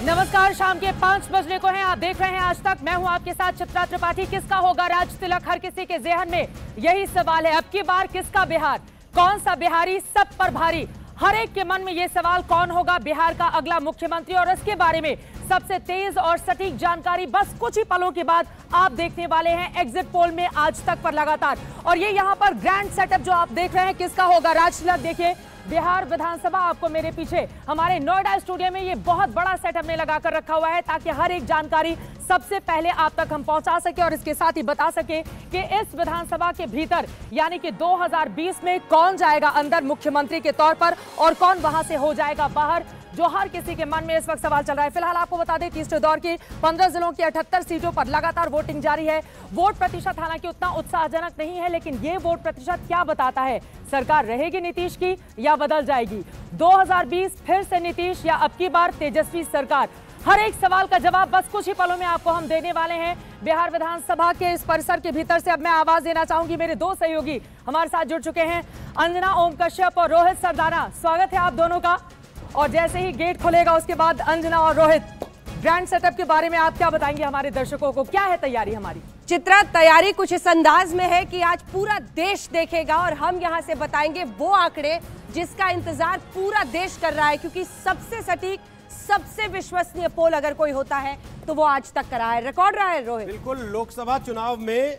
नमस्कार, शाम के 5 बजने को हैं। आप देख रहे हैं आज तक। मैं हूं आपके साथ चित्रा त्रिपाठी। किसका होगा राज तिलक, हर किसी के जेहन में यही सवाल है। अब की बार किसका बिहार, कौन सा बिहारी सब पर भारी, हर एक के मन में ये सवाल, कौन होगा बिहार का अगला मुख्यमंत्री। और इसके बारे में सबसे तेज और सटीक जानकारी बस कुछ ही पलों के बाद आप देखने वाले हैं एग्जिट पोल में आज तक पर लगातार। और ये यहाँ पर ग्रैंड सेटअप जो आप देख रहे हैं, किसका होगा राज तिलक। देखिए, बिहार विधानसभा आपको मेरे पीछे हमारे नोएडा स्टूडियो में ये बहुत बड़ा सेटअप में लगाकर रखा हुआ है, ताकि हर एक जानकारी सबसे पहले आप तक हम पहुंचा सके और इसके साथ ही बता सके कि इस विधानसभा के भीतर यानी कि 2020 में कौन जाएगा अंदर मुख्यमंत्री के तौर पर और कौन वहां से हो जाएगा बाहर, जो हर किसी के मन में इस वक्त सवाल चल रहा है। फिलहाल आपको बता दें, तीसरे दौर की 15 जिलों की 78 सीटों पर लगातार वोटिंग जारी है। वोट प्रतिशत हालांकि उतना उत्साहजनक नहीं है, लेकिन ये वोट प्रतिशत क्या बताता है, सरकार रहेगी नीतीश की या बदल जाएगी। 2020 फिर से नीतीश या अब की बार तेजस्वी सरकार, हर एक सवाल का जवाब बस कुछ ही पलों में आपको हम देने वाले हैं। बिहार विधानसभा के इस परिसर के भीतर से अब मैं आवाज देना चाहूंगी, मेरे दो सहयोगी हमारे साथ जुड़ चुके हैं, अंजना ओम कश्यप और रोहित सरदाना। स्वागत है आप दोनों का। और जैसे ही गेट खुलेगा उसके बाद अंजना और रोहित, ग्रैंड सेटअप के बारे में आप क्या बताएंगे हमारे दर्शकों को, क्या है तैयारी हमारी? चित्रा, तैयारी कुछ इस अंदाज में है कि आज पूरा देश देखेगा और हम यहां से बताएंगे वो आंकड़े जिसका इंतजार पूरा देश कर रहा है, क्योंकि सबसे सटीक, सबसे विश्वसनीय पोल अगर कोई होता है तो वो आज तक करा है, रिकॉर्ड रहा है। रोहित, बिल्कुल, लोकसभा चुनाव में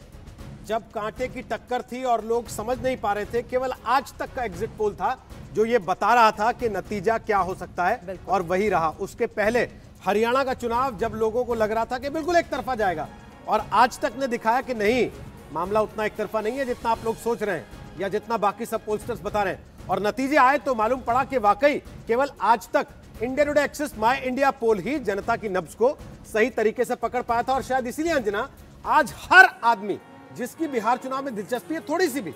जब कांटे की टक्कर थी और लोग समझ नहीं पा रहे थे, केवल आज तक का एग्जिट पोल था जो ये बता रहा था कि नतीजा क्या हो सकता है, और वही रहा। उसके पहले हरियाणा का चुनाव जब लोगों को लग रहा था कि बिल्कुल एक तरफा जाएगा, और आज तक ने दिखाया कि नहीं, मामला उतना एक तरफा नहीं है जितना आप लोग सोच रहे हैं या जितना बाकी सब पोलस्टर्स बता रहे हैं। और नतीजे आए तो मालूम पड़ा कि वाकई केवल आज तक इंडिया टुडे एक्सेस माई इंडिया पोल ही जनता की नब्ज को सही तरीके से पकड़ पाया था। और शायद इसीलिए अंजना, आज हर आदमी जिसकी बिहार चुनाव में दिलचस्पी है थोड़ी सी भी,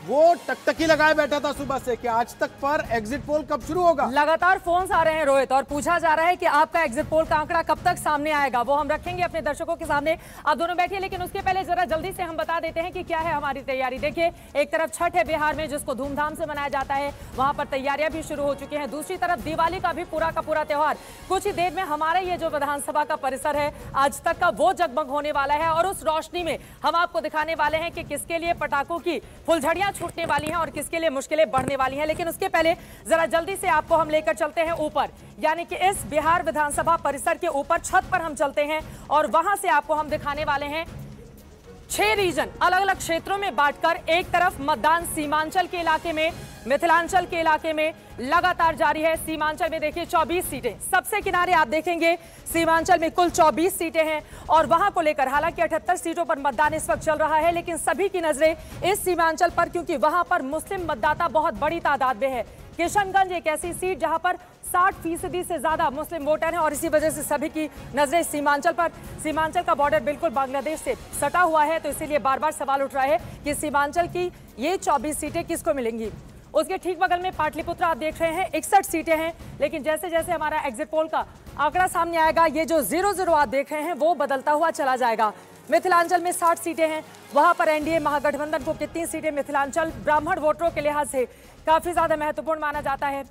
वो टकटकी लगाए बैठा था सुबह से कि आज तक पर एग्जिट पोल कब शुरू होगा। लगातार फोन्स आ रहे हैं रोहित, और पूछा जा रहा है कि आपका एग्जिट पोल का आंकड़ा कब तक सामने आएगा। वो हम रखेंगे अपने दर्शकों के सामने, आप दोनों बैठिए। लेकिन उसके पहले जरा जल्दी से हम बता देते हैं कि क्या है हमारी तैयारी। देखिए, एक तरफ छठ है बिहार में, जिसको धूमधाम से मनाया जाता है, वहां पर तैयारियां भी शुरू हो चुकी हैं। दूसरी तरफ दिवाली का भी पूरा का पूरा त्योहार कुछ ही देर में हमारे ये जो विधानसभा का परिसर है आज तक का, वो जगमग होने वाला है। और उस रोशनी में हम आपको दिखाने वाले हैं कि किसके लिए पटाखों की फुलझड़ियां छूटने वाली हैं और किसके लिए मुश्किलें बढ़ने वाली हैं। लेकिन उसके पहले जरा जल्दी से आपको हम लेकर चलते हैं ऊपर, यानी कि इस बिहार विधानसभा परिसर के ऊपर छत पर हम चलते हैं और वहां से आपको हम दिखाने वाले हैं 6 रीजन अलग अलग क्षेत्रों में बांटकर। एक तरफ मतदान सीमांचल के इलाके में, मिथिलांचल के इलाके में लगातार जारी है। सीमांचल में देखिए 24 सीटें, सबसे किनारे आप देखेंगे सीमांचल में कुल 24 सीटें हैं। और वहां को लेकर हालांकि 78 सीटों पर मतदान इस वक्त चल रहा है, लेकिन सभी की नजरें इस सीमांचल पर, क्योंकि वहां पर मुस्लिम मतदाता बहुत बड़ी तादाद में है। किशनगंज एक ऐसी सीट जहां पर 60% से ज्यादा मुस्लिम वोटर हैं और इसी वजह से सभी की नजरें सीमांचल पर। सीमांचल का बॉर्डर बिल्कुल बांग्लादेश से सटा हुआ है, तो इसीलिए बार बार सवाल उठ रहा है कि सीमांचल की ये 24 सीटें किसको मिलेंगी। उसके ठीक बगल में पाटलिपुत्र आप देख रहे हैं, 61 सीटें हैं। लेकिन जैसे जैसे हमारा एग्जिट पोल का आंकड़ा सामने आएगा, ये जो 0-0 आप देख रहे हैं वो बदलता हुआ चला जाएगा। मिथिलांचल में 60 सीटें हैं, वहां पर एनडीए महागठबंधन को कितनी सीटें मिथिलांचल ब्राह्मण वोटरों के लिहाज से काफी ज्यादा महत्वपूर्ण माना जाता है।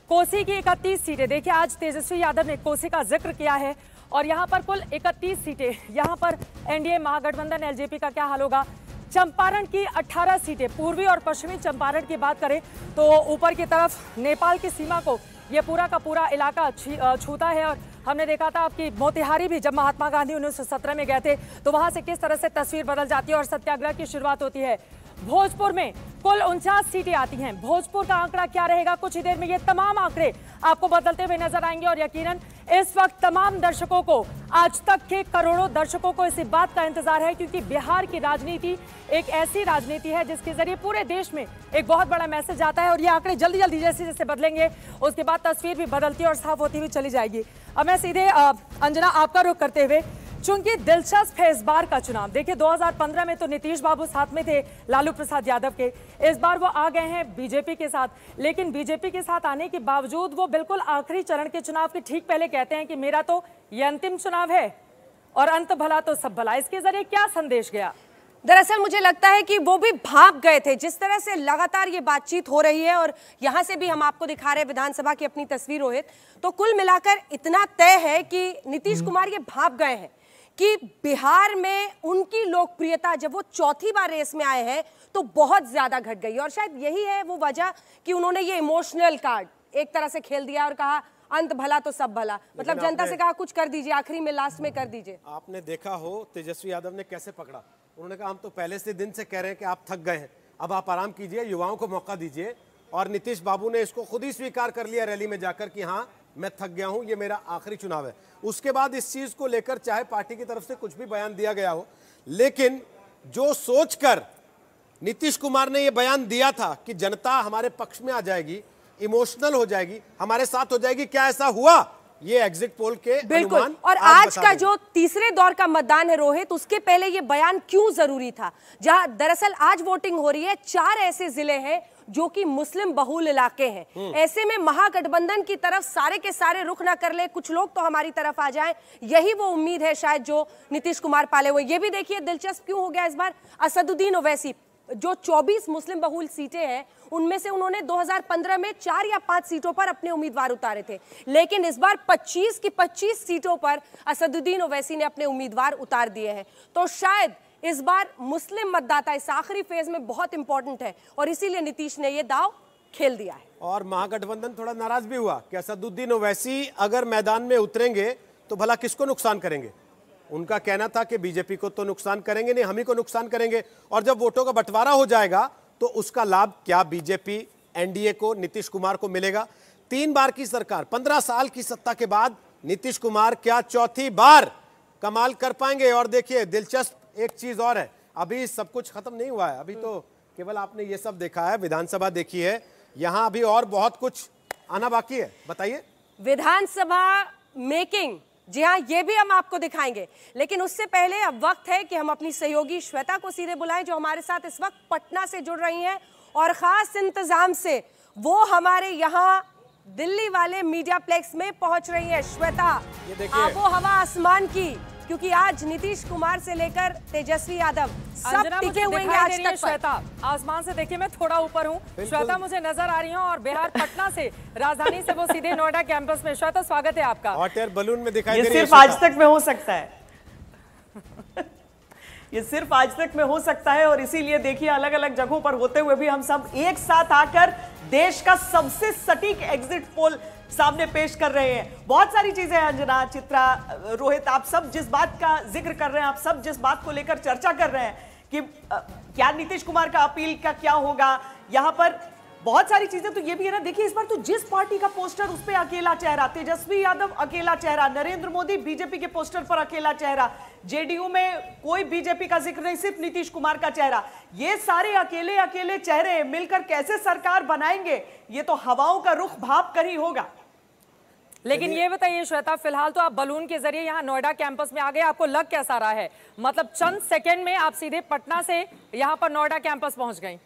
कोसी की 31 सीटें, देखिए आज तेजस्वी यादव ने कोसी का जिक्र किया है, और यहाँ पर कुल 31 सीटें। यहाँ पर एनडीए महागठबंधन एलजेपी का क्या हाल होगा। चंपारण की 18 सीटें, पूर्वी और पश्चिमी चंपारण की बात करें तो ऊपर की तरफ नेपाल की सीमा को ये पूरा का पूरा इलाका छूता है। और हमने देखा था आपकी मोतिहारी भी, जब महात्मा गांधी 1917 में गए थे तो वहां से किस तरह से तस्वीर बदल जाती है और सत्याग्रह की शुरुआत होती है। भोजपुर में कुल 49 सीटें आती हैं। भोजपुर का आंकड़ा क्या रहेगा, कुछ ही देर में ये तमाम आंकड़े आपको बदलते हुए नजर आएंगे। और यकीनन इस वक्त तमाम दर्शकों को, आज तक के करोड़ों दर्शकों को इसी बात का इंतजार है, क्योंकि बिहार की राजनीति एक ऐसी राजनीति है जिसके जरिए पूरे देश में एक बहुत बड़ा मैसेज आता है। और ये आंकड़े जल्दी जल्दी जैसे जैसे बदलेंगे उसके बाद तस्वीर भी बदलती और साफ होती हुई चली जाएगी। अब मैं सीधे अंजना आपका रुख करते हुए, चूंकि दिलचस्प है इस बार का चुनाव। देखिए 2015 में तो नीतीश बाबू साथ में थे लालू प्रसाद यादव के, इस बार वो आ गए हैं बीजेपी के साथ। लेकिन बीजेपी के साथ आने के बावजूद वो बिल्कुल आखिरी चरण के चुनाव के ठीक पहले कहते हैं कि मेरा तो ये अंतिम चुनाव है और अंत भला तो सब भला। इसके जरिए क्या संदेश गया? दरअसल मुझे लगता है कि वो भी भाप गए थे। जिस तरह से लगातार ये बातचीत हो रही है और यहां से भी हम आपको दिखा रहे हैं विधानसभा की अपनी तस्वीर रोहित, तो कुल मिलाकर इतना तय है कि नीतीश कुमार ये भाप गए हैं कि बिहार में उनकी लोकप्रियता जब वो चौथी बार रेस में आए हैं तो बहुत ज्यादा घट गई। और शायद यही है वो वजह कि उन्होंने ये इमोशनल कार्ड एक तरह से खेल दिया और कहा अंत भला तो सब भला, मतलब जनता से कहा कुछ कर दीजिए, आखिरी में लास्ट में कर दीजिए। आपने देखा हो तेजस्वी यादव ने कैसे पकड़ा। उन्होंने कहा हम तो पहले से दिन से कह रहे हैं कि आप थक गए हैं, अब आप आराम कीजिए, युवाओं को मौका दीजिए। और नीतीश बाबू ने इसको खुद ही स्वीकार कर लिया रैली में जाकर कि हाँ मैं थक गया हूं, ये मेरा आखिरी चुनाव है। उसके बाद इस चीज को लेकर चाहे पार्टी की तरफ से कुछ भी बयान दिया गया हो, लेकिन जो सोचकर नीतीश कुमार ने यह बयान दिया था कि जनता हमारे पक्ष में आ जाएगी, इमोशनल हो जाएगी, हमारे साथ हो जाएगी, क्या ऐसा हुआ? ये एग्जिट पोल के बिल्कुल। और आज का जो तीसरे दौर का मतदान है रोहित, उसके पहले ये बयान क्यों जरूरी था? जहां दरअसल आज वोटिंग हो रही है, 4 ऐसे जिले हैं जो कि मुस्लिम बहुल इलाके हैं। ऐसे में महागठबंधन की तरफ सारे के सारे रुख ना कर ले, कुछ लोग तो हमारी तरफ आ जाएं, यही वो उम्मीद है शायद जो नीतीश कुमार पाले हुए। ये भी देखिए दिलचस्प क्यों हो गया इस बार, असदुद्दीन ओवैसी जो 24 मुस्लिम बहुल सीटें हैं उनमें से उन्होंने 2015 में 4 या 5 सीटों पर अपने उम्मीदवार उतारे थे, लेकिन इस बार 25 की 25 सीटों पर असदुद्दीन ओवैसी ने अपने उम्मीदवार उतार दिए हैं। तो शायद इस बार मुस्लिम मतदाता इस आखिरी फेज में बहुत इंपॉर्टेंट है और इसीलिए नीतीश ने यह दाव खेल दिया है। और महागठबंधन थोड़ा नाराज भी हुआ कि असदुद्दीन ओवैसी अगर मैदान में उतरेंगे तो भला किसको नुकसान करेंगे। उनका कहना था कि बीजेपी को तो नुकसान करेंगे नहीं, हम ही को नुकसान करेंगे, और जब वोटों का बंटवारा हो जाएगा तो उसका लाभ क्या बीजेपी एनडीए को, नीतीश कुमार को मिलेगा? 3 बार की सरकार, 15 साल की सत्ता के बाद नीतीश कुमार क्या चौथी बार कमाल कर पाएंगे? और देखिए दिलचस्प एक चीज और है, अभी सब कुछ खत्म नहीं हुआ है, अभी तो केवल आपने ये सब देखा है, विधानसभा देखी है, यहां अभी और बहुत कुछ आना बाकी है। बताइए। विधानसभा मेकिंग, जी हाँ, ये भी हम आपको दिखाएंगे, लेकिन उससे पहले अब वक्त है कि हम अपनी सहयोगी श्वेता को सीधे बुलाएं जो हमारे साथ इस वक्त पटना से जुड़ रही हैं और खास इंतजाम से वो हमारे यहाँ दिल्ली वाले मीडिया प्लेक्स में पहुंच रही है। श्वेता, आबो हवा आसमान की, क्योंकि आज नीतीश कुमार से लेकर तेजस्वी यादव सब टिके हुए हैं आज तक। श्वेता, आसमान से देखिए मैं थोड़ा ऊपर हूँ, श्वेता मुझे नजर आ रही हूँ और बिहार पटना से, राजधानी से वो सीधे नोएडा कैंपस में। श्वेता स्वागत है आपका। हॉट एयर बलून में दिखाई दे रही है। सिर्फ आज तक में हो सकता है ये सिर्फ आज तक में हो सकता है, और इसीलिए देखिए अलग अलग जगहों पर होते हुए भी हम सब एक साथ आकर देश का सबसे सटीक एग्जिट पोल सामने पेश कर रहे हैं। बहुत सारी चीजें हैं अंजना, चित्रा, रोहित, आप सब जिस बात का जिक्र कर रहे हैं, आप सब जिस बात को लेकर चर्चा कर रहे हैं कि क्या नीतीश कुमार का अपील का क्या होगा, यहां पर बहुत सारी चीजें तो ये भी है ना। देखिए इस बार तो जिस पार्टी का पोस्टर उस पे अकेला चेहरा, तेजस्वी यादव अकेला चेहरा, नरेंद्र मोदी बीजेपी के पोस्टर पर अकेला चेहरा, जेडीयू में कोई बीजेपी का जिक्र नहीं, सिर्फ नीतीश कुमार का चेहरा। ये सारे अकेले अकेले चेहरे मिलकर कैसे सरकार बनाएंगे, ये तो हवाओं का रुख भाप कर ही होगा। लेकिन ये बताइए श्वेता, फिलहाल तो आप बलून के जरिए यहाँ नोएडा कैंपस में आ गए, आपको लग कैसा रहा है? मतलब चंद सेकंड में आप सीधे पटना से यहाँ पर नोएडा कैंपस पहुंच गई।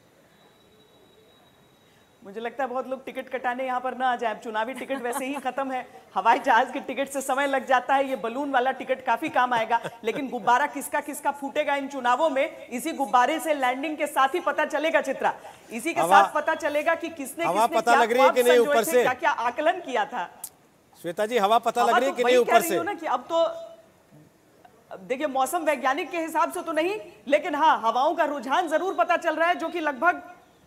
मुझे लगता है बहुत लोग टिकट कटाने यहाँ पर ना आ जाए, चुनावी टिकट वैसे ही खत्म है, हवाई जहाज के टिकट से समय लग जाता है, ये बलून वाला टिकट काफी काम आएगा। लेकिन गुब्बारा किसका किसका फूटेगा इन चुनावों में, इसी गुब्बारे से लैंडिंग के साथ ही पता चलेगा। चित्रा, इसी के साथ पता चलेगा कि किसने पता लग रही है कि नहीं ऊपर से, क्या क्या आकलन किया था। श्वेता जी, हवा पता लग रही है कि नहीं ऊपर से? कि अब तो देखिए मौसम वैज्ञानिक के हिसाब से तो नहीं, लेकिन हाँ हवाओं का रुझान जरूर पता चल रहा है, जो कि लगभग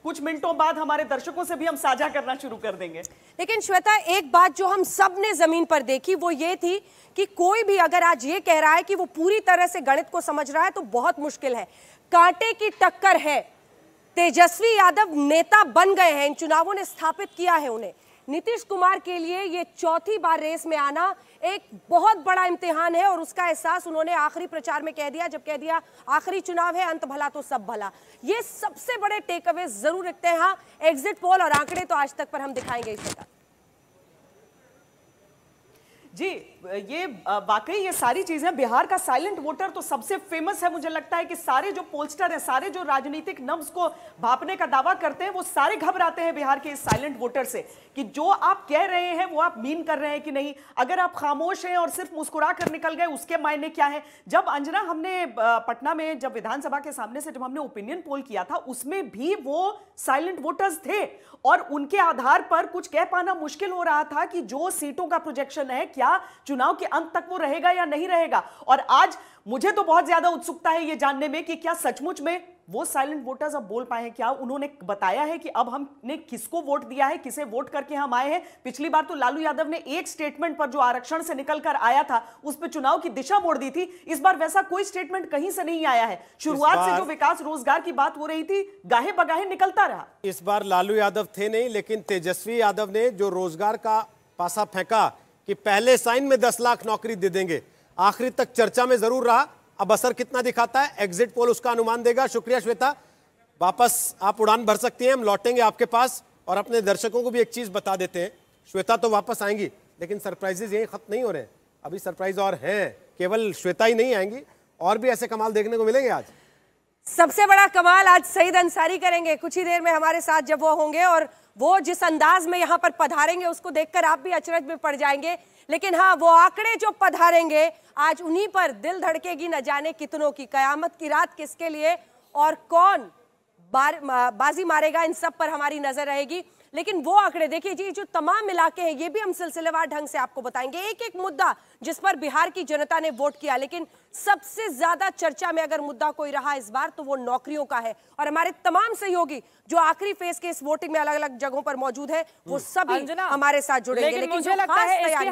कुछ मिनटों बाद हमारे दर्शकों से भी हम साझा करना शुरू कर देंगे। लेकिन श्वेता, एक बात जो हम सब ने जमीन पर देखी वो ये थी कि कोई भी अगर आज ये कह रहा है कि वो पूरी तरह से गणित को समझ रहा है तो बहुत मुश्किल है। कांटे की टक्कर है, तेजस्वी यादव नेता बन गए हैं, इन चुनावों ने स्थापित किया है उन्हें। नीतीश कुमार के लिए ये चौथी बार रेस में आना एक बहुत बड़ा इम्तिहान है और उसका एहसास उन्होंने आखिरी प्रचार में कह दिया, जब कह दिया आखिरी चुनाव है, अंत भला तो सब भला। ये सबसे बड़े टेक अवे जरूर रखते हैं। हाँ, एग्जिट पोल और आंकड़े तो आज तक पर हम दिखाएंगे इस प्रकार। जी ये वाकई ये सारी चीजें, बिहार का साइलेंट वोटर तो सबसे फेमस है। मुझे लगता है कि सारे जो पोलस्टर हैं, सारे जो राजनीतिक नब्ज को भांपने का दावा करते हैं, वो सारे घबराते हैं बिहार के इस साइलेंट वोटर से कि जो आप कह रहे हैं वो आप मीन कर रहे हैं कि नहीं। अगर आप खामोश हैं और सिर्फ मुस्कुरा कर निकल गए, उसके मायने क्या है। जब अंजना, हमने पटना में जब विधानसभा के सामने से जब हमने ओपिनियन पोल किया था, उसमें भी वो साइलेंट वोटर्स थे और उनके आधार पर कुछ कह पाना मुश्किल हो रहा था कि जो सीटों का प्रोजेक्शन है, क्या चुनाव के अंत तक वो रहेगा या नहीं रहेगा। और आज मुझे तो बहुत ज्यादा उत्सुकता है ये जानने में कि क्या सचमुच में वो साइलेंट वोटर्स अब बोल पाए हैं। क्या उन्होंने बताया है कि अब हमने किसको वोट दिया है, किसे वोट करके हम आए हैं। पिछली बार तो लालू यादव ने एक स्टेटमेंट पर जो आरक्षण से निकलकर आया था, उस पर चुनाव की दिशा मोड़ दी थी। इस बार वैसा कोई स्टेटमेंट कहीं से नहीं आया है। शुरुआत से जो विकास रोजगार की बात हो रही थी, गाहे बगाहे निकलता रहा। इस बार लालू यादव थे नहीं, लेकिन तेजस्वी यादव ने जो रोजगार का पासा फेंका कि पहले साइन में 10 लाख नौकरी दे देंगे, आखिरी तक चर्चा में जरूर रहा। अब असर कितना दिखाता है, एग्जिट पोल उसका अनुमान देगा। शुक्रिया श्वेता, वापस आप उड़ान भर सकती हैं, हम लौटेंगे आपके पास और अपने दर्शकों को भी एक चीज बता देते हैं। श्वेता तो वापस आएंगी, लेकिन सरप्राइजेज यही खत्म नहीं हो रहे हैं, अभी सरप्राइज और हैं। केवल श्वेता ही नहीं आएंगी, और भी ऐसे कमाल देखने को मिलेंगे आज। सबसे बड़ा कमाल आज सईद अंसारी करेंगे कुछ ही देर में हमारे साथ जब वो होंगे, और वो जिस अंदाज में यहाँ पर पधारेंगे उसको देखकर आप भी अचरज में पड़ जाएंगे। लेकिन हाँ, वो आंकड़े जो पधारेंगे आज, उन्हीं पर दिल धड़केगी न जाने कितनों की। कयामत की रात किसके लिए और कौन बाजी मारेगा, इन सब पर हमारी नजर रहेगी। लेकिन वो आंकड़े देखिए जी, जो तमाम इलाके हैं, ये भी हम सिलसिलेवार ढंग से आपको बताएंगे। एक एक मुद्दा जिस पर बिहार की जनता ने वोट किया, लेकिन सबसे ज्यादा चर्चा में अगर मुद्दा कोई रहा इस बार तो वो नौकरियों का है। और हमारे तमाम सहयोगी जो आखिरी फेज के इस वोटिंग में अलग अलग जगहों पर मौजूद है, वो सभी हमारे साथ जुड़ेंगे। लेकिन मुझे लगता है इसकी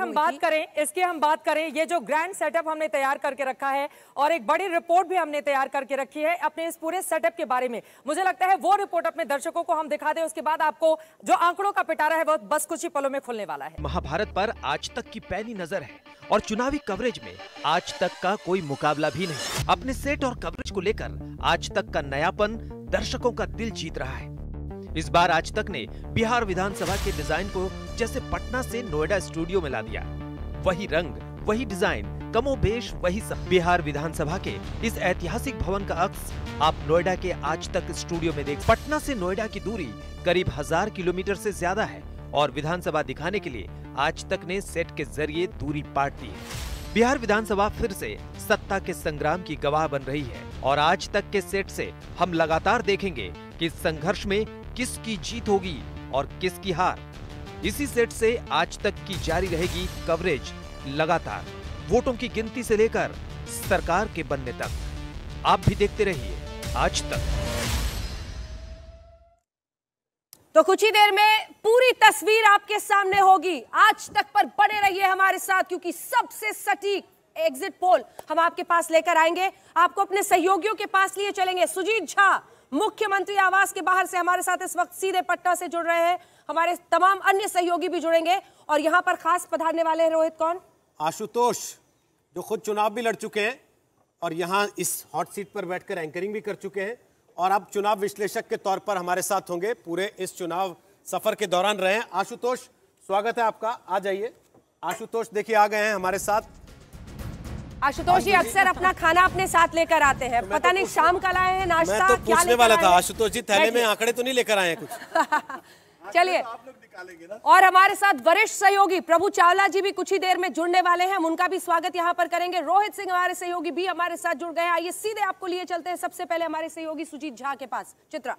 हम बात करें, ये जो ग्रैंड सेटअप हमने तैयार करके रखा है और एक बड़ी रिपोर्ट भी हमने तैयार करके रखी है अपने इस पूरे सेटअप के बारे में, मुझे लगता है वो रिपोर्ट अपने दर्शकों को हम दिखा दें। उसके बाद आपको जो आंकड़ों का पिटारा है वो बस कुछ ही पलों में खुलने वाला है। महाभारत पर आज तक की पैनी नजर है और चुनावी कवरेज में आज तक का कोई मुकाबला भी नहीं। अपने सेट और कवरेज को लेकर आज तक का नयापन दर्शकों का दिल जीत रहा है। इस बार आज तक ने बिहार विधानसभा के डिजाइन को जैसे पटना से नोएडा स्टूडियो में ला दिया। वही रंग, वही डिजाइन, कमोबेश वही सब। बिहार विधानसभा के इस ऐतिहासिक भवन का अक्स आप नोएडा के आज तक स्टूडियो में देख। पटना से नोएडा की दूरी करीब 1000 किलोमीटर से ज्यादा है और विधानसभा दिखाने के लिए आज तक ने सेट के जरिए दूरी पाट दी है। बिहार विधानसभा फिर से सत्ता के संग्राम की गवाह बन रही है और आज तक के सेट से हम लगातार देखेंगे कि इस संघर्ष में किसकी जीत होगी और किसकी हार। इसी सेट से आज तक की जारी रहेगी कवरेज लगातार, वोटों की गिनती से लेकर सरकार के बनने तक। आप भी देखते रहिए आज तक। तो कुछ ही देर में पूरी तस्वीर आपके सामने होगी। आज तक पर बने रहिए हमारे साथ, क्योंकि सबसे सटीक एग्जिट पोल हम आपके पास लेकर आएंगे। आपको अपने सहयोगियों के पास लिए चलेंगे। सुजीत झा मुख्यमंत्री आवास के बाहर से हमारे साथ इस वक्त सीधे पटना से जुड़ रहे हैं। हमारे तमाम अन्य सहयोगी भी जुड़ेंगे और यहाँ पर खास पधारने वाले हैं रोहित कौन? आशुतोष, जो खुद चुनाव भी लड़ चुके हैं और यहाँ इस हॉट सीट पर बैठकर एंकरिंग भी कर चुके हैं और अब चुनाव विश्लेषक के तौर पर हमारे साथ होंगे, पूरे इस चुनाव सफर के दौरान रहे हैं। आशुतोष, स्वागत है आपका, आ जाइए। आशुतोष देखिए आ गए हैं हमारे साथ। आशुतोष जी अक्सर अपना खाना अपने साथ लेकर आते हैं, पता नहीं शाम का लाए हैं नाश्ता, मैं तो क्या पूछने वाला था आशुतोष जी, थैले में आंकड़े तो नहीं लेकर आए हैं कुछ? चलिए, और हमारे साथ वरिष्ठ सहयोगी प्रभु चावला जी भी कुछ ही देर में जुड़ने वाले हैं, हम उनका भी स्वागत यहाँ पर करेंगे। रोहित सिंह हमारे सहयोगी भी हमारे साथ जुड़ गए हैं। आइए सीधे आपको लिए चलते हैं सबसे पहले हमारे सहयोगी सुजीत झा के पास। चित्रा,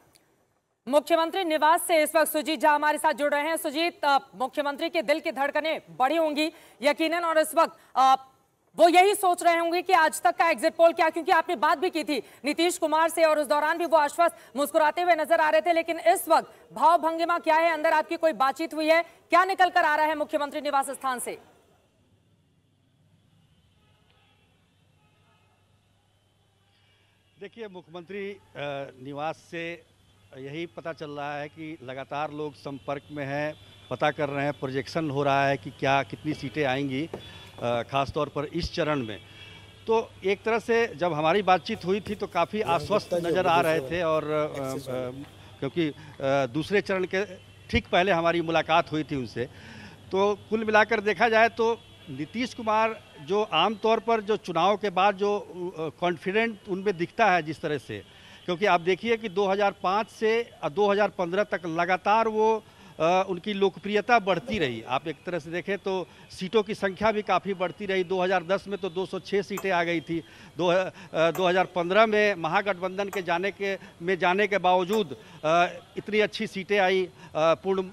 मुख्यमंत्री निवास से इस वक्त सुजीत झा हमारे साथ जुड़ रहे हैं। सुजीत, मुख्यमंत्री के दिल की धड़कनें बढ़ी होंगी यकीनन, और इस वक्त वो यही सोच रहे होंगे कि आज तक का एग्जिट पोल क्या, क्योंकि आपने बात भी की थी नीतीश कुमार से और उस दौरान भी वो आश्वस्त मुस्कुराते हुए नजर आ रहे थे, लेकिन इस वक्त भाव भंगिमा क्या है, अंदर आपकी कोई बातचीत हुई है, क्या निकल कर आ रहा है मुख्यमंत्री निवास स्थान से? देखिए, मुख्यमंत्री निवास से यही पता चल रहा है कि लगातार लोग संपर्क में हैं, पता कर रहे हैं, प्रोजेक्शन हो रहा है कि क्या कितनी सीटें आएंगी, खास तौर पर इस चरण में। तो एक तरह से जब हमारी बातचीत हुई थी तो काफ़ी आश्वस्त नज़र आ रहे थे, और क्योंकि दूसरे चरण के ठीक पहले हमारी मुलाकात हुई थी उनसे, तो कुल मिलाकर देखा जाए तो नीतीश कुमार जो आमतौर पर जो चुनाव के बाद जो कॉन्फिडेंट उनमें दिखता है जिस तरह से, क्योंकि आप देखिए कि 2005 से 2015 तक लगातार वो उनकी लोकप्रियता बढ़ती रही। आप एक तरह से देखें तो सीटों की संख्या भी काफ़ी बढ़ती रही। 2010 में तो 206 सीटें आ गई थी। 2015 में महागठबंधन के जाने के बावजूद इतनी अच्छी सीटें आई, पूर्ण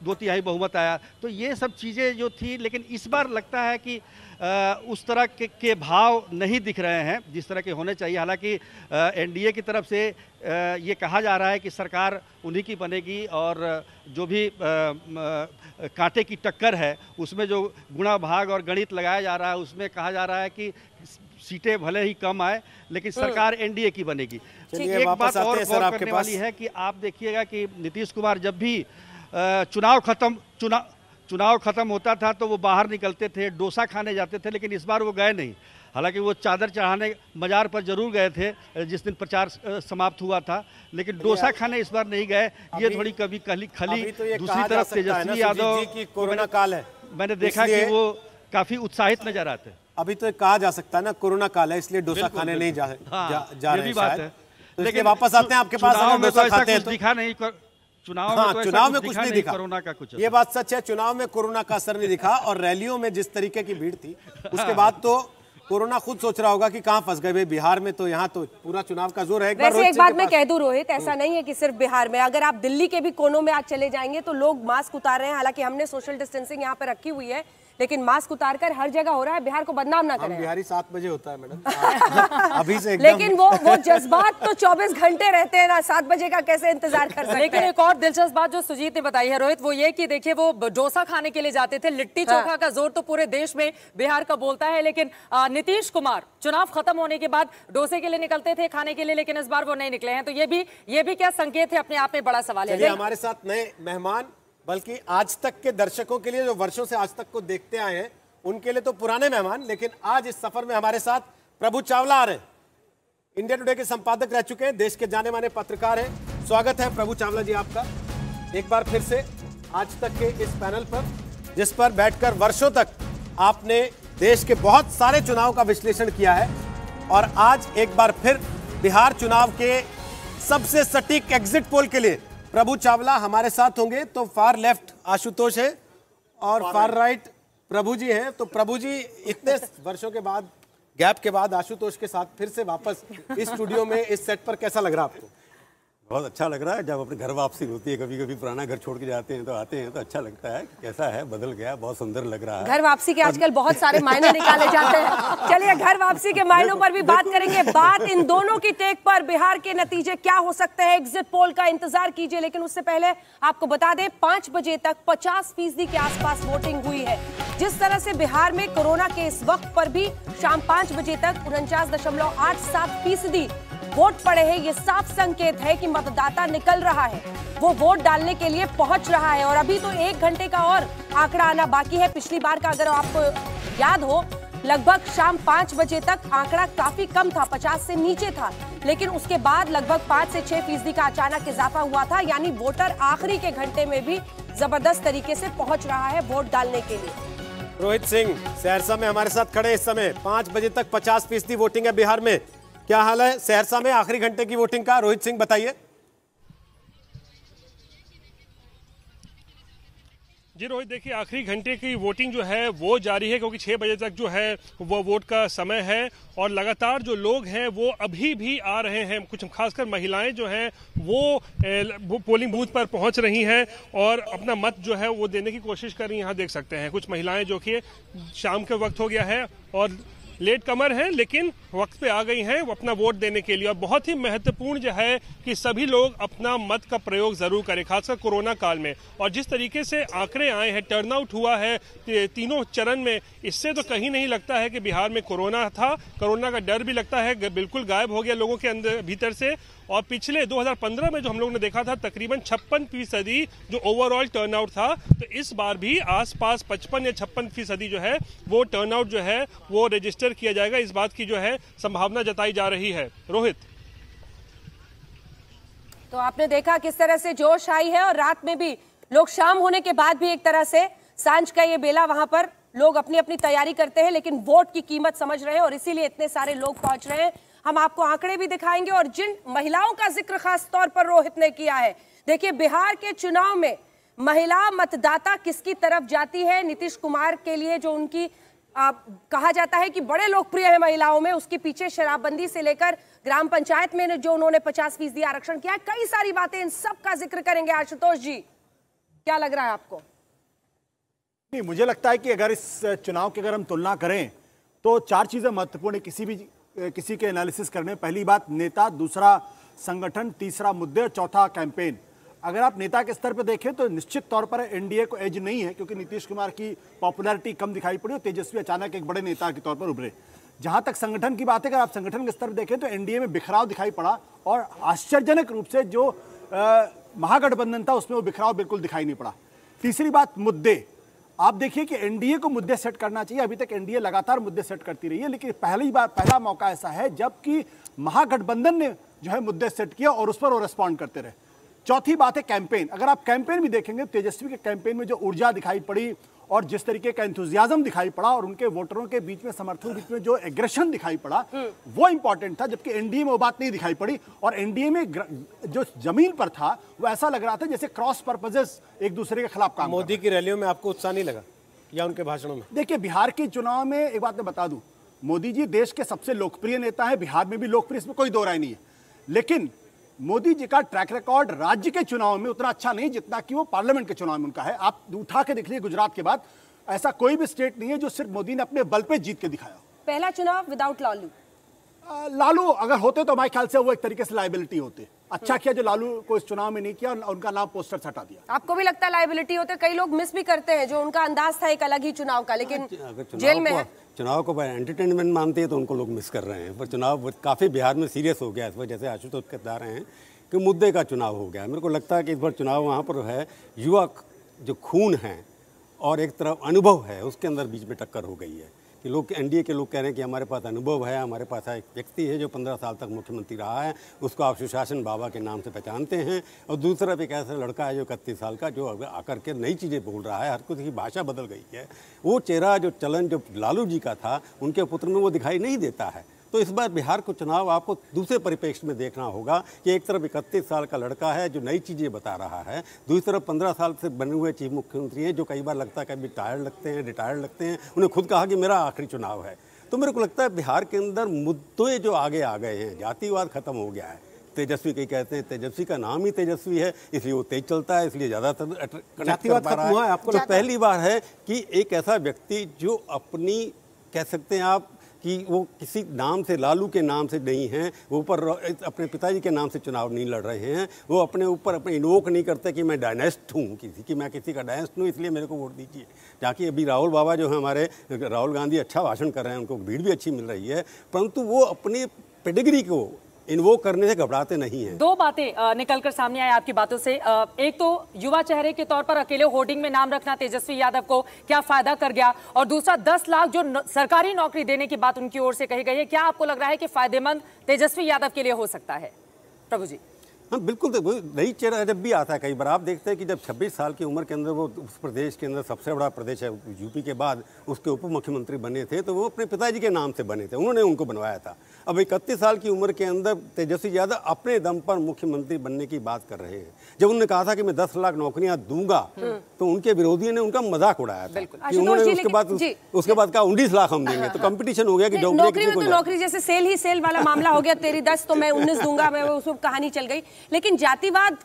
2/3 बहुमत आया। तो ये सब चीज़ें जो थी, लेकिन इस बार लगता है कि उस तरह के भाव नहीं दिख रहे हैं जिस तरह के होने चाहिए। हालांकि एनडीए की तरफ से ये कहा जा रहा है कि सरकार उन्हीं की बनेगी और जो भी कांटे की टक्कर है उसमें जो गुणा भाग और गणित लगाया जा रहा है उसमें कहा जा रहा है कि सीटें भले ही कम आए लेकिन सरकार एनडीए की बनेगी। एक बात और गौर करने वाली है कि आप देखिएगा कि नीतीश कुमार जब भी चुनाव खत्म होता था तो वो बाहर निकलते थे, डोसा खाने जाते थे, लेकिन इस बार वो गए नहीं। हालांकि वो चादर चढ़ाने मजार पर जरूर गए थे जिस दिन प्रचार समाप्त हुआ था, लेकिन डोसा खाने इस बार नहीं गए। ये थोड़ी कभी खली तो दूसरी तरफ तेजस्वी यादव की कोरोना काल है, मैंने देखा कि वो काफी उत्साहित नजर आते। अभी तो कहा जा सकता है ना कोरोना काल है इसलिए डोसा खाने नहीं जा रहे हैं शायद। लेकिन वापस आते हैं आपके पास, दिखा नहीं चुनाव में कुछ नहीं दिखा, कोरोना का कुछ। ये बात सच है, चुनाव में कोरोना का असर नहीं दिखा और रैलियों में जिस तरीके की भीड़ थी उसके बाद तो कोरोना खुद सोच रहा होगा कि कहां फंस गए। बिहार में तो यहाँ तो पूरा चुनाव का जोर है। वैसे एक बात मैं कह दूं रोहित, ऐसा नहीं है कि सिर्फ बिहार में, अगर आप दिल्ली के भी कोनों में आज चले जाएंगे तो लोग मास्क उतार रहे हैं। हालांकि हमने सोशल डिस्टेंसिंग यहाँ पे रखी हुई है, लेकिन मास्क उतारकर हर जगह हो रहा है। बिहार को बदनाम ना करें। बिहारी 7 बजे होता है मैडम अभी से लेकिन वो जज्बात तो 24 घंटे रहते हैं ना, 7 बजे का कैसे इंतजार कर सकते हैं। लेकिन एक और दिलचस्प बात जो सुजीत ने बताई है रोहित, वो ये कि देखिए वो डोसा खाने के लिए जाते थे, लिट्टी चोखा का जोर तो पूरे देश में बिहार का बोलता है, लेकिन नीतीश कुमार चुनाव खत्म होने के बाद डोसे के लिए निकलते थे खाने के लिए, लेकिन इस बार वो नहीं निकले हैं। तो ये भी क्या संकेत है, अपने आप में बड़ा सवाल है। हमारे साथ नए मेहमान, बल्कि आज तक के दर्शकों के लिए जो वर्षों से आज तक को देखते आए हैं उनके लिए तो पुराने मेहमान, लेकिन आज इस सफर में हमारे साथ प्रभु चावला आ रहे हैं। इंडिया टुडे के संपादक रह चुके हैं, देश के जाने माने पत्रकार हैं। स्वागत है प्रभु चावला जी आपका एक बार फिर से आज तक के इस पैनल पर, जिस पर बैठकर वर्षों तक आपने देश के बहुत सारे चुनाव का विश्लेषण किया है और आज एक बार फिर बिहार चुनाव के सबसे सटीक एग्जिट पोल के लिए प्रभु चावला हमारे साथ होंगे। तो फार लेफ्ट आशुतोष है और फार राइट प्रभु जी हैं। तो प्रभु जी, इतने वर्षों के बाद, गैप के बाद आशुतोष के साथ फिर से वापस इस स्टूडियो में, इस सेट पर कैसा लग रहा है आपको? बहुत अच्छा लग रहा है। जब अपने घर वापसी होती है, कभी कभी पुराना घर छोड़ के जाते हैं तो आते हैं तो अच्छा लगता है। कैसा है, बदल गया, बहुत सुंदर लग रहा है। घर वापसी के आजकल बहुत सारे मायने निकाले जाते हैं। चलिए घर वापसी के मायनों पर भी बात करेंगे। बात इन दोनों की टेक पर, बिहार के नतीजे क्या हो सकते हैं, एग्जिट पोल का इंतजार कीजिए। लेकिन उससे पहले आपको बता दें 5 बजे तक 50% के आसपास वोटिंग हुई है। जिस तरह से बिहार में कोरोना के इस वक्त पर भी शाम 5 बजे तक 49.87% वोट पड़े हैं, ये साफ संकेत है कि मतदाता निकल रहा है, वो वोट डालने के लिए पहुंच रहा है। और अभी तो 1 घंटे का और आंकड़ा आना बाकी है। पिछली बार का अगर आपको याद हो, लगभग शाम 5 बजे तक आंकड़ा काफी कम था, 50 से नीचे था, लेकिन उसके बाद लगभग 5 से 6% का अचानक इजाफा हुआ था। यानी वोटर आखिरी के घंटे में भी जबरदस्त तरीके से पहुंच रहा है वोट डालने के लिए। रोहित सिंह सहरसा में हमारे साथ खड़े इस समय। 5 बजे तक 50% वोटिंग है बिहार में। क्या हाल है सहरसा में आखिरी घंटे की वोटिंग का? रोहित सिंह बताइए। जी रोहित, देखिए आखिरी घंटे की वोटिंग जो है वो जारी है, क्योंकि 6 बजे तक जो है वो वोट का समय है और लगातार जो लोग हैं वो अभी भी आ रहे हैं। कुछ खासकर महिलाएं जो हैं वो पोलिंग बूथ पर पहुंच रही हैं और अपना मत जो है वो देने की कोशिश कर रही हैं। यहाँ देख सकते हैं कुछ महिलाएं जो कि शाम के वक्त हो गया है और लेट कमर हैं, लेकिन वक्त पे आ गई हैं वो अपना वोट देने के लिए। और बहुत ही महत्वपूर्ण जो है कि सभी लोग अपना मत का प्रयोग जरूर करें, खासकर कोरोना काल में। और जिस तरीके से आंकड़े आए हैं, टर्नआउट हुआ है तीनों चरण में, इससे तो कहीं नहीं लगता है कि बिहार में कोरोना था। कोरोना का डर भी लगता है बिल्कुल गायब हो गया लोगों के अंदर भीतर से। और पिछले 2015 में जो हम लोगों ने देखा था तकरीबन 56% जो ओवरऑल टर्नआउट था, तो इस बार भी आसपास 55 या 56% जो है वो टर्नआउट जो है वो रजिस्टर किया जाएगा। इस बात की जो है संभावना जताई जा रही है। रोहित, तो आपने देखा किस तरह से जोश आई है और रात में भी लोग शाम होने के बाद भी एक तरह से सांझ का ये बेला वहां पर लोग अपनी अपनी तैयारी करते हैं, लेकिन वोट की कीमत समझ रहे हैं और इसीलिए इतने सारे लोग पहुंच रहे हैं। हम आपको आंकड़े भी दिखाएंगे और जिन महिलाओं का जिक्र खास तौर पर रोहित ने किया है, देखिए बिहार के चुनाव में महिला मतदाता किसकी तरफ जाती है। नीतीश कुमार के लिए जो उनकी कहा जाता है कि बड़े लोकप्रिय है महिलाओं में, उसके पीछे शराबबंदी से लेकर ग्राम पंचायत में जो उन्होंने 50% आरक्षण किया है, कई सारी बातें, इन सब का जिक्र करेंगे। आशुतोष जी, क्या लग रहा है आपको? नहीं, मुझे लगता है कि अगर इस चुनाव की अगर हम तुलना करें तो 4 चीजें महत्वपूर्ण है किसी के एनालिसिस करने। पहली बात नेता, दूसरा संगठन, तीसरा मुद्दे और चौथा कैंपेन। अगर आप नेता के स्तर पर देखें तो निश्चित तौर पर एनडीए को एज नहीं है, क्योंकि नीतीश कुमार की पॉपुलैरिटी कम दिखाई पड़ी और तेजस्वी अचानक एक बड़े नेता के तौर पर उभरे। जहां तक संगठन की बात है, अगर आप संगठन के स्तर पर देखें तो एनडीए में बिखराव दिखाई पड़ा और आश्चर्यजनक रूप से जो महागठबंधन था उसमें वो बिखराव बिल्कुल दिखाई नहीं पड़ा। तीसरी बात, मुद्दे। आप देखिए कि एनडीए को मुद्दे सेट करना चाहिए। अभी तक एनडीए लगातार मुद्दे सेट करती रही है, लेकिन पहला मौका ऐसा है जबकि महागठबंधन ने जो है मुद्दे सेट किया और उस पर वो रिस्पॉन्ड करते रहे। चौथी बात है कैंपेन। अगर आप कैंपेन भी देखेंगे, तेजस्वी के कैंपेन में जो ऊर्जा दिखाई पड़ी और जिस तरीके का एंथुजियाज्म दिखाई पड़ा और उनके वोटरों के बीच में, समर्थकों के बीच में जो एग्रेशन दिखाई पड़ा, वो इंपॉर्टेंट था। जबकि एनडीए में वो बात नहीं दिखाई पड़ी और एनडीए में जो जमीन पर था वो ऐसा लग रहा था जैसे क्रॉस पर्पसेस एक दूसरे के खिलाफ काम। मोदी की रैलियों में आपको उत्साह नहीं लगा या उनके भाषणों में? देखिए, बिहार के चुनाव में एक बात मैं बता दूं, मोदी जी देश के सबसे लोकप्रिय नेता है, बिहार में भी लोकप्रिय, इसमें कोई दो राय नहीं है। लेकिन मोदी जी का ट्रैक रिकॉर्ड राज्य के चुनाव में उतना अच्छा नहीं जितना कि वो पार्लियामेंट के चुनाव में उनका है। आप उठा के देख लीजिए, गुजरात के बाद ऐसा कोई भी स्टेट नहीं है जो सिर्फ मोदी ने अपने बल पे जीत के दिखाया। पहला चुनाव विदाउट लालू। लालू अगर होते तो मेरे ख्याल से वो एक तरीके से लायबिलिटी होते। अच्छा किया जो लालू को इस चुनाव में नहीं किया, उनका नाम पोस्टर से हटा दिया। आपको भी लगता है लायबिलिटी होते? कई लोग मिस भी करते हैं, जो उनका अंदाज था एक अलग ही चुनाव का, लेकिन जेल में है। चुनाव को एंटरटेनमेंट मानते हैं तो उनको लोग मिस कर रहे हैं, पर चुनाव काफी बिहार में सीरियस हो गया इस वजह से। आशुतोष बता रहे हैं कि मुद्दे का चुनाव हो गया। मेरे को लगता है कि इस बार चुनाव वहाँ पर है, युवा जो खून है और एक तरफ अनुभव है, उसके अंदर बीच में टक्कर हो गई है कि लोग, एनडीए के लोग कह रहे हैं कि हमारे पास अनुभव है, हमारे पास एक व्यक्ति है जो 15 साल तक मुख्यमंत्री रहा है, उसको आप सुशासन बाबा के नाम से पहचानते हैं, और दूसरा एक ऐसा लड़का है जो 31 साल का, जो आकर के नई चीज़ें बोल रहा है, हर कुछ की भाषा बदल गई है। वो चेहरा जो चलन जो लालू जी का था उनके पुत्र में वो दिखाई नहीं देता है। तो इस बार बिहार को चुनाव आपको दूसरे परिप्रेक्ष्य में देखना होगा कि एक तरफ 31 साल का लड़का है जो नई चीज़ें बता रहा है, दूसरी तरफ 15 साल से बने हुए चीफ मुख्यमंत्री हैं जो कई बार लगता है कभी टायर्ड लगते हैं, रिटायर्ड लगते हैं। उन्हें खुद कहा कि मेरा आखिरी चुनाव है। तो मेरे को लगता है बिहार के अंदर मुद्दे जो आगे आ गए हैं, जातिवाद खत्म हो गया है। तेजस्वी कई कहते हैं, तेजस्वी का नाम ही तेजस्वी है इसलिए वो तेज चलता है, इसलिए ज़्यादातर जातिवाद खत्म हुआ है। आपको पहली बार है कि एक ऐसा व्यक्ति जो अपनी, कह सकते हैं आप कि वो किसी नाम से, लालू के नाम से नहीं हैं, वो ऊपर अपने पिताजी के नाम से चुनाव नहीं लड़ रहे हैं, वो अपने ऊपर अपने इन्वोक नहीं करते कि मैं डायनेस्ट हूँ किसी की, मैं किसी का डायनेस्ट हूँ इसलिए मेरे को वोट दीजिए। जाकि अभी राहुल बाबा जो है हमारे, राहुल गांधी अच्छा भाषण कर रहे हैं, उनको भीड़ भी अच्छी मिल रही है, परंतु वो अपनी पेडिग्री को इन्वोक करने से घबराते नहीं हैं। दो बातें निकलकर सामने आई आपकी बातों से। एक तो युवा चेहरे के तौर पर अकेले होर्डिंग में नाम रखना तेजस्वी यादव को क्या फायदा कर गया, और दूसरा 10 लाख जो सरकारी नौकरी देने की बात उनकी ओर से कही गई है, क्या आपको लग रहा है कि फायदेमंद तेजस्वी यादव के लिए हो सकता है? प्रभु जी। हाँ बिल्कुल, तो नई चेहरा जब भी आता है, कई बार आप देखते हैं कि जब 26 साल की उम्र के अंदर वो उस प्रदेश के अंदर सबसे बड़ा प्रदेश है यूपी के बाद, उसके उप मुख्यमंत्री बने थे, तो वो अपने पिताजी के नाम से बने थे, उन्होंने उनको बनवाया था। अब 31 साल की उम्र के अंदर तेजस्वी यादव अपने दम पर मुख्यमंत्री बनने की बात कर रहे हैं। जब उन्होंने कहा था कि मैं 10 लाख नौकरियां दूंगा, तो उनके विरोधियों ने उनका मजाक उड़ाया था कि उन्होंने उसके बाद कहा 19 लाख हम देंगे। तो कंपटीशन हो गया कि नौकरी जैसे सेल ही सेल वाला मामला हो गया, तेरी 10 तो मैं 19 दूंगा, मैं उसमें कहानी चल गई। लेकिन जातिवाद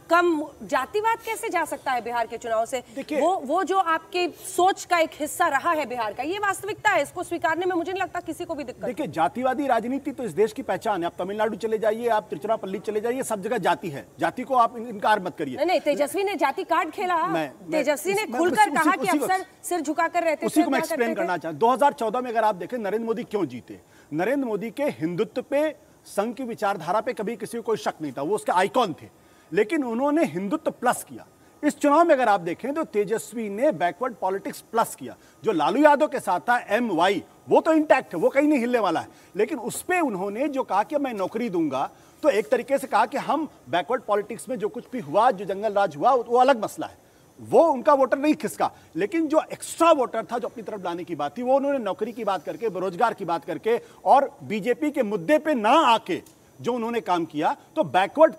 कैसे जा सकता है बिहार के चुनाव से? वो जो आपकी सोच का एक हिस्सा रहा है बिहार का, ये वास्तविकता है, इसको स्वीकारने में मुझे नहीं लगता किसी को भी दिक्कत। देखिए, जातिवादी राजनीति तो इस देश की पहचान है। आप तमिलनाडु चले जाइए, आप तिरुचिरापल्ली चले जाइए, सब जगह जाति है। जाति को आप इनकार मत करिए। नहीं, तेजस्वी ने जाति कार्ड खेला, तेजस्वी ने खुलकर कहा कि अफसर सिर झुकाकर रहते। उसी को मैं एक्सप्लेन करना चाहता हूं। 2014 में अगर आप देखें नरेंद्र मोदी क्यों जीते, नरेंद्र मोदी के हिंदुत्व पे, संघ की विचारधारा पे कभी किसी को कोई शक नहीं था, वो उसके आइकॉन थे, लेकिन उन्होंने हिंदुत्व प्लस किया। इस चुनाव में अगर आप देखें तो तेजस्वी ने बैकवर्ड पॉलिटिक्स प्लस किया। जो लालू यादव के साथ था MY, वो तो इंटैक्ट है, वो कहीं नहीं हिलने वाला है, लेकिन उस पे उन्होंने जो कहा कि मैं नौकरी दूंगा, तो एक तरीके से कहा कि हम बैकवर्ड पॉलिटिक्स में जो कुछ भी हुआ, जो जंगल राज हुआ, वो अलग मसला है, वो उनका वोटर नहीं खिसका, लेकिन जो एक्स्ट्रा वोटर था जो अपनी तरफ लाने की बात थी, वो उन्होंने नौकरी की बात करके, बेरोजगार की बात करके और बीजेपी के मुद्दे पे ना आके जो उन्होंने काम किया, तो बैकवर्ड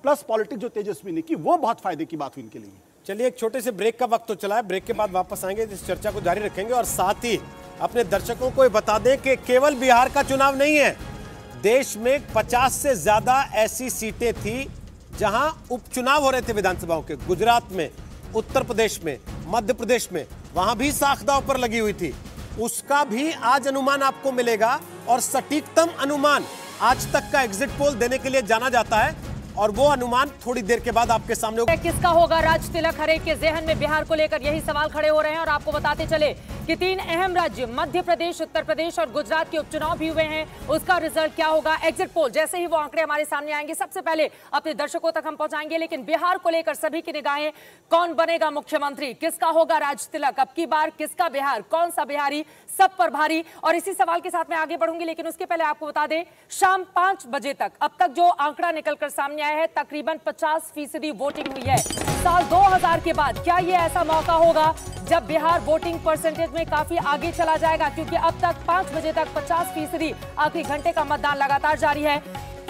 प्लस पॉलिटिक्स जो तेजस्वी ने की, वो बहुत फायदे की बात हुई इनके लिए। चलिए एक छोटे से ब्रेक का वक्त तो चला है, ब्रेक के बाद वापस आएंगे, इस चर्चा को जारी रखेंगे और साथ ही अपने दर्शकों को ये बता दें कि केवल बिहार का चुनाव नहीं है, देश में 50 से ज्यादा ऐसी सीटें थी जहां उपचुनाव हो रहे थे विधानसभाओं के। गुजरात में, उत्तर प्रदेश में, मध्य प्रदेश में, वहां भी साख दांव पर लगी हुई थी। उसका भी आज अनुमान आपको मिलेगा और सटीकतम अनुमान आज तक का एग्जिट पोल देने के लिए जाना जाता है और वो अनुमान थोड़ी देर के बाद आपके सामने होगा। किसका होगा राज तिलक? हर एक के जहन में बिहार को लेकर यही सवाल खड़े हो रहे हैं और आपको बताते चले कि 3 अहम राज्य मध्य प्रदेश, उत्तर प्रदेश और गुजरात के उपचुनाव भी हुए हैं। उसका रिजल्ट क्या होगा? एग्जिट पोल जैसे ही वो आंकड़े हमारे सामने आएंगे सबसे पहले अपने दर्शकों तक हम पहुंचाएंगे। लेकिन बिहार को लेकर सभी की निगाहें, कौन बनेगा मुख्यमंत्री, किसका होगा राज तिलक, अब की बार किसका बिहार, कौन सा बिहारी सब पर भारी, और इसी सवाल के साथ मैं आगे बढ़ूंगी। लेकिन उसके पहले आपको बता दें, शाम 5 बजे तक अब तक जो आंकड़ा निकलकर सामने आया है, तकरीबन 50% वोटिंग हुई है। साल 2000 के बाद क्या ये ऐसा मौका होगा जब बिहार वोटिंग परसेंटेज में काफी आगे चला जाएगा? क्योंकि अब तक 5 बजे तक 50% आखिरी घंटे का मतदान लगातार जारी है।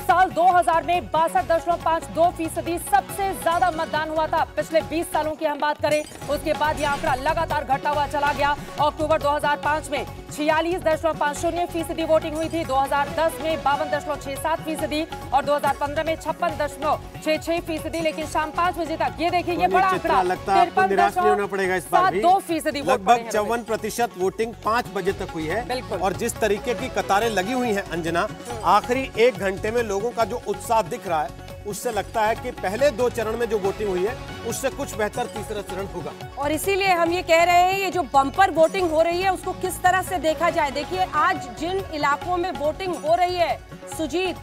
साल 2000 में 62.52% सबसे ज्यादा मतदान हुआ था। पिछले 20 सालों की हम बात करें, उसके बाद यह आंकड़ा लगातार घटता हुआ चला गया। अक्टूबर 2005 में 46.50% वोटिंग हुई थी, 2010 में 52.67% और 2015 में 56.66%। लेकिन शाम 5 बजे तक ये देखिए, ये बड़ा आंकड़ा लगता है आपको निराश नहीं होना पड़ेगा इस बार भी। 52% लगभग 54% वोटिंग 5 बजे तक हुई है। और जिस तरीके की कतारें लगी हुई हैं अंजना, आखिरी 1 घंटे में लोगों का जो उत्साह दिख रहा है, उससे लगता है कि पहले 2 चरण में जो वोटिंग हुई है उससे कुछ बेहतर तीसरा चरण होगा। और इसीलिए हम ये कह रहे हैं, ये जो बम्पर वोटिंग हो रही है उसको किस तरह से देखा जाए। देखिए, आज जिन इलाकों में वोटिंग हो रही है सुजीत,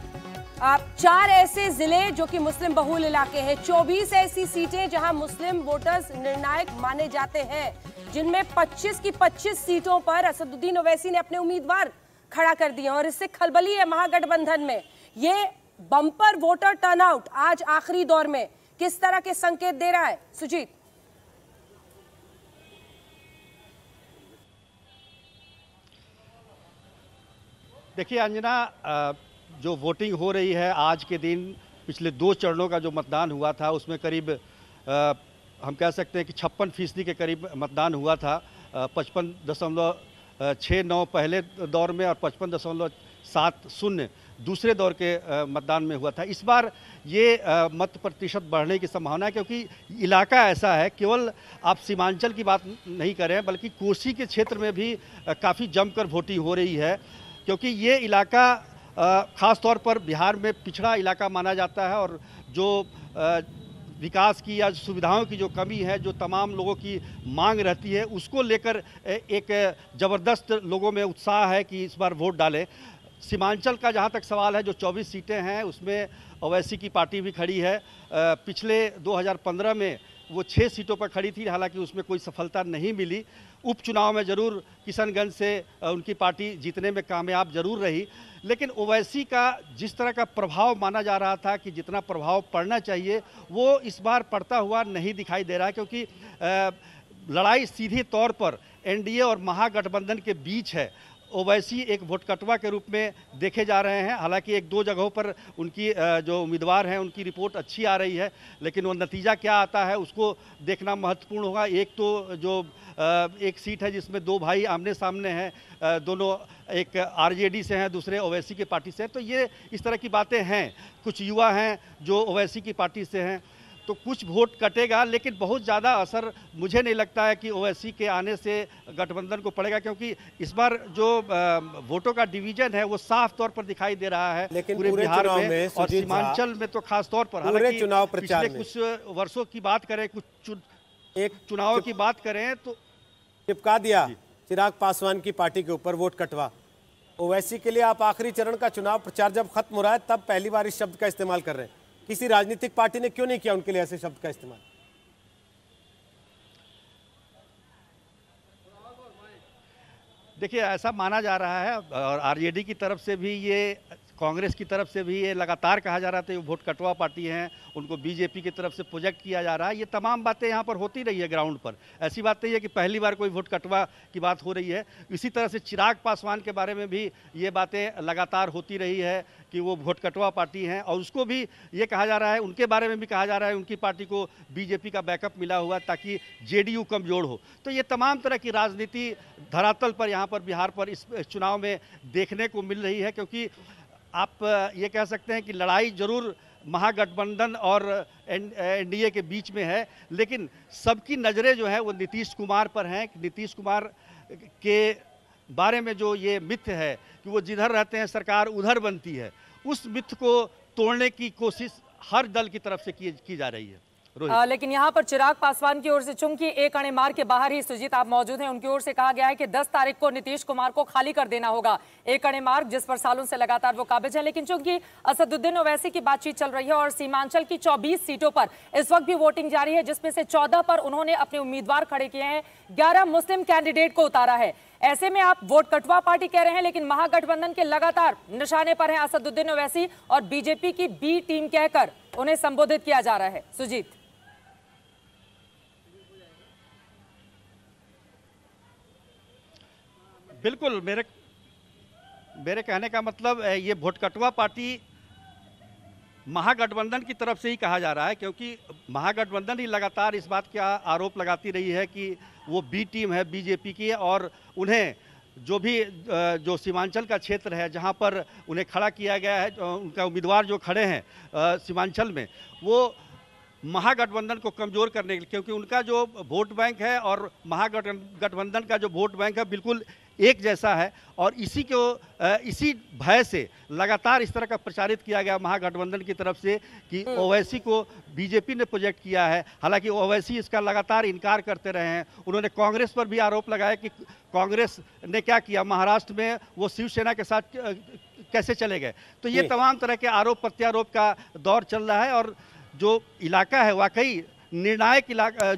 4 ऐसे जिले जो कि मुस्लिम बहुल इलाके हैं, 24 ऐसी सीटें जहां मुस्लिम वोटर्स निर्णायक माने जाते हैं, जिनमें 25 की 25 सीटों पर असदुद्दीन ओवैसी ने अपने उम्मीदवार खड़ा कर दिए और इससे खलबली है महागठबंधन में। ये बम्पर वोटर टर्नआउट आज आखिरी दौर में किस तरह के संकेत दे रहा है सुजीत? देखिए अंजना, जो वोटिंग हो रही है आज के दिन, पिछले 2 चरणों का जो मतदान हुआ था उसमें करीब हम कह सकते हैं कि 56% के करीब मतदान हुआ था। 55.69 पहले दौर में और 55.70 दूसरे दौर के मतदान में हुआ था। इस बार ये मत प्रतिशत बढ़ने की संभावना है, क्योंकि इलाका ऐसा है, केवल आप सीमांचल की बात नहीं करें बल्कि कोसी के क्षेत्र में भी काफ़ी जमकर वोटिंग हो रही है, क्योंकि ये इलाका ख़ास तौर पर बिहार में पिछड़ा इलाका माना जाता है और जो विकास की या सुविधाओं की जो कमी है, जो तमाम लोगों की मांग रहती है, उसको लेकर एक ज़बरदस्त लोगों में उत्साह है कि इस बार वोट डालें। सीमांचल का जहाँ तक सवाल है, जो 24 सीटें हैं उसमें ओवैसी की पार्टी भी खड़ी है। पिछले 2015 में वो 6 सीटों पर खड़ी थी, हालांकि उसमें कोई सफलता नहीं मिली। उपचुनाव में ज़रूर किशनगंज से उनकी पार्टी जीतने में कामयाब जरूर रही, लेकिन ओवैसी का जिस तरह का प्रभाव माना जा रहा था कि जितना प्रभाव पड़ना चाहिए वो इस बार पड़ता हुआ नहीं दिखाई दे रहा है, क्योंकि लड़ाई सीधे तौर पर एनडीए और महागठबंधन के बीच है। ओवैसी एक वोटकटवा के रूप में देखे जा रहे हैं, हालांकि 1-2 जगहों पर उनकी जो उम्मीदवार हैं उनकी रिपोर्ट अच्छी आ रही है, लेकिन वो नतीजा क्या आता है उसको देखना महत्वपूर्ण होगा। एक तो जो एक सीट है जिसमें 2 भाई आमने सामने हैं, दोनों एक आरजेडी से हैं, दूसरे ओवैसी की पार्टी से हैं, तो ये इस तरह की बातें हैं। कुछ युवा हैं जो ओवैसी की पार्टी से हैं, तो कुछ वोट कटेगा, लेकिन बहुत ज़्यादा असर मुझे नहीं लगता है कि ओवैसी के आने से गठबंधन को पड़ेगा, क्योंकि इस बार जो वोटों का डिवीजन है वो साफ तौर पर दिखाई दे रहा है पूरे बिहार में और सीमांचल में तो खास तौर पर। हालांकि चुनाव प्रचार पिछले कुछ वर्षों की बात करें, कुछ चुनावों की बात करें तो चिपका दिया चिराग पासवान की पार्टी के ऊपर वोट कटवा। ओवैसी के लिए आप आखिरी चरण का चुनाव प्रचार जब खत्म हो रहा है तब पहली बार इस शब्द का इस्तेमाल कर रहे हैं। किसी राजनीतिक पार्टी ने क्यों नहीं किया उनके लिए ऐसे शब्द का इस्तेमाल? देखिए, ऐसा माना जा रहा है और आरजेडी की तरफ से भी ये कांग्रेस की तरफ से भी ये लगातार कहा जा रहा था ये वोट कटवा पार्टी हैं, उनको बीजेपी की तरफ से प्रोजेक्ट किया जा रहा है। ये तमाम बातें यहाँ पर होती रही है ग्राउंड पर। ऐसी बात नहीं है कि पहली बार कोई वोट कटवा की बात हो रही है। इसी तरह से चिराग पासवान के बारे में भी ये बातें लगातार होती रही है कि वो वोट कटवा पार्टी हैं, और उसको भी ये कहा जा रहा है, उनके बारे में भी कहा जा रहा है उनकी पार्टी को बीजेपी का बैकअप मिला हुआ ताकि जेडीयू कमजोर हो। तो ये तमाम तरह की राजनीति धरातल पर यहाँ पर बिहार पर इस चुनाव में देखने को मिल रही है, क्योंकि आप ये कह सकते हैं कि लड़ाई जरूर महागठबंधन और एनडीए के बीच में है, लेकिन सबकी नज़रें जो है वो नीतीश कुमार पर हैं। नीतीश कुमार के बारे में जो ये मिथ है कि वो जिधर रहते हैं सरकार उधर बनती है, उस मिथ को तोड़ने की कोशिश हर दल की तरफ से की जा रही है। लेकिन यहाँ पर चिराग पासवान की ओर से, चूंकि एक अणे मार्ग के बाहर ही सुजीत आप मौजूद हैं, उनकी ओर से कहा गया है कि 10 तारीख को नीतीश कुमार को खाली कर देना होगा एक अणे मार्ग, जिस पर सालों से लगातार वो काबिज है। लेकिन चूंकि असदुद्दीन ओवैसी की बातचीत चल रही है और सीमांचल की 24 सीटों पर इस वक्त भी वोटिंग जारी है, जिसमें से 14 पर उन्होंने अपने उम्मीदवार खड़े किए हैं, 11 मुस्लिम कैंडिडेट को उतारा है। ऐसे में आप वोट कटवा पार्टी कह रहे हैं, लेकिन महागठबंधन के लगातार निशाने पर हैं असदुद्दीन ओवैसी और बीजेपी की बी टीम कहकर उन्हें संबोधित किया जा रहा है। सुजीत, बिल्कुल, मेरे कहने का मतलब ये वोट कटवा पार्टी महागठबंधन की तरफ से ही कहा जा रहा है, क्योंकि महागठबंधन ही लगातार इस बात का आरोप लगाती रही है कि वो बी टीम है बीजेपी की, और उन्हें जो सीमांचल का क्षेत्र है जहां पर उन्हें खड़ा किया गया है, उनका उम्मीदवार जो खड़े हैं सीमांचल में, वो महागठबंधन को कमज़ोर करने के लिए, क्योंकि उनका जो वोट बैंक है और महागठबंधन का जो वोट बैंक है बिल्कुल एक जैसा है, और इसी भय से लगातार इस तरह का प्रचारित किया गया महागठबंधन की तरफ से कि ओवैसी को बीजेपी ने प्रोजेक्ट किया है। हालांकि ओवैसी इसका लगातार इनकार करते रहे हैं। उन्होंने कांग्रेस पर भी आरोप लगाया कि कांग्रेस ने क्या किया, महाराष्ट्र में वो शिवसेना के साथ कैसे चले गए। तो ये तमाम तरह के आरोप प्रत्यारोप का दौर चल रहा है, और जो इलाका है वाकई निर्णायक इलाका,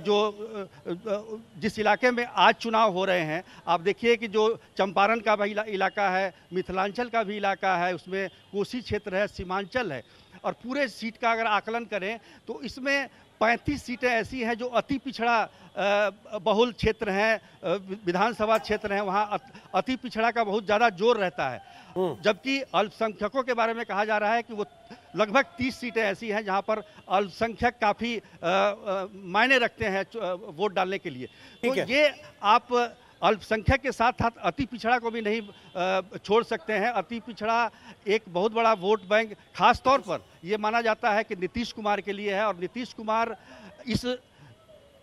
जिस इलाके में आज चुनाव हो रहे हैं, आप देखिए कि जो चंपारण का भी इलाका है, मिथिलांचल का भी इलाका है, उसमें कोसी क्षेत्र है, सीमांचल है, और पूरे सीट का अगर आकलन करें तो इसमें 35 सीटें ऐसी हैं जो अति पिछड़ा बहुल क्षेत्र हैं, विधानसभा क्षेत्र हैं, वहाँ अति पिछड़ा का बहुत ज़्यादा जोर रहता है। जबकि अल्पसंख्यकों के बारे में कहा जा रहा है कि वो लगभग 30 सीटें ऐसी हैं जहां पर अल्पसंख्यक काफ़ी मायने रखते हैं वोट डालने के लिए। तो ये आप अल्पसंख्यक के साथ साथ अति पिछड़ा को भी नहीं छोड़ सकते हैं। अति पिछड़ा एक बहुत बड़ा वोट बैंक खास तौर पर ये माना जाता है कि नीतीश कुमार के लिए है, और नीतीश कुमार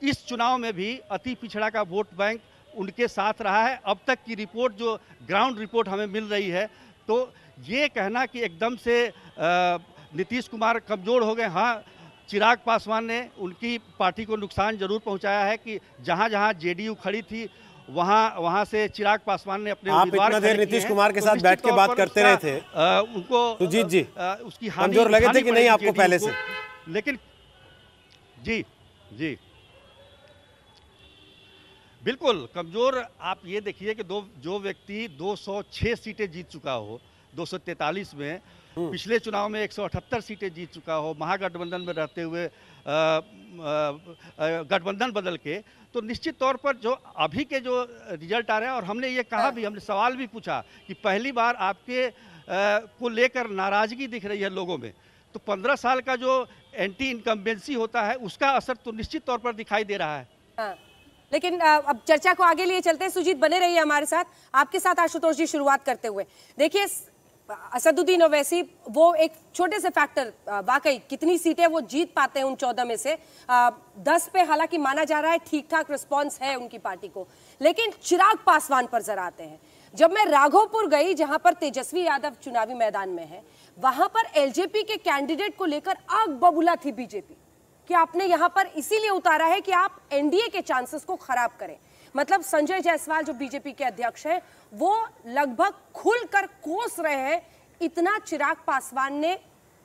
इस चुनाव में भी अति पिछड़ा का वोट बैंक उनके साथ रहा है। अब तक की रिपोर्ट, जो ग्राउंड रिपोर्ट हमें मिल रही है, तो ये कहना कि एकदम से नीतीश कुमार कमज़ोर हो गए, हाँ, चिराग पासवान ने उनकी पार्टी को नुकसान जरूर पहुंचाया है कि जहां जहां जेडीयू खड़ी थी वहां से चिराग पासवान ने अपने आप इतना देर नीतीश कुमार के साथ बैठ के बात करते रहे थे, उनको सुजीत जी उसकी कमजोर लगे थे कि नहीं आपको पहले से? लेकिन जी बिल्कुल कमजोर। आप ये देखिए कि जो व्यक्ति 206 सीटें जीत चुका हो, 243 में, पिछले चुनाव में 178 सीटें जीत चुका हो, महागठबंधन में रहते हुए गठबंधन बदल के, तो निश्चित तौर पर जो अभी के जो रिजल्ट आ रहे हैं, और हमने ये कहा भी, हमने सवाल भी पूछा कि पहली बार आपके को लेकर नाराजगी दिख रही है लोगों में, तो 15 साल का जो एंटी इनकम्बेंसी होता है उसका असर तो निश्चित तौर पर दिखाई दे रहा है। लेकिन अब चर्चा को आगे लिए चलते हैं। सुजीत बने रहिए हमारे साथ। आपके साथ आशुतोष जी शुरुआत करते हुए, देखिए असदुद्दीन ओवैसी वो एक छोटे से फैक्टर, वाकई कितनी सीटें वो जीत पाते हैं उन 14 में से 10 पे हालांकि माना जा रहा है ठीक ठाक रिस्पांस है उनकी पार्टी को। लेकिन चिराग पासवान पर जरा आते हैं। जब मैं राघोपुर गई जहां पर तेजस्वी यादव चुनावी मैदान में है, वहां पर एलजेपी के कैंडिडेट को लेकर आग बबूला थी बीजेपी कि आपने यहां पर इसीलिए उतारा है कि आप एनडीए के चांसेस को खराब करें। मतलब संजय जायसवाल जो बीजेपी के अध्यक्ष हैं, वो लगभग खुलकर कोस रहे हैं। इतना चिराग पासवान ने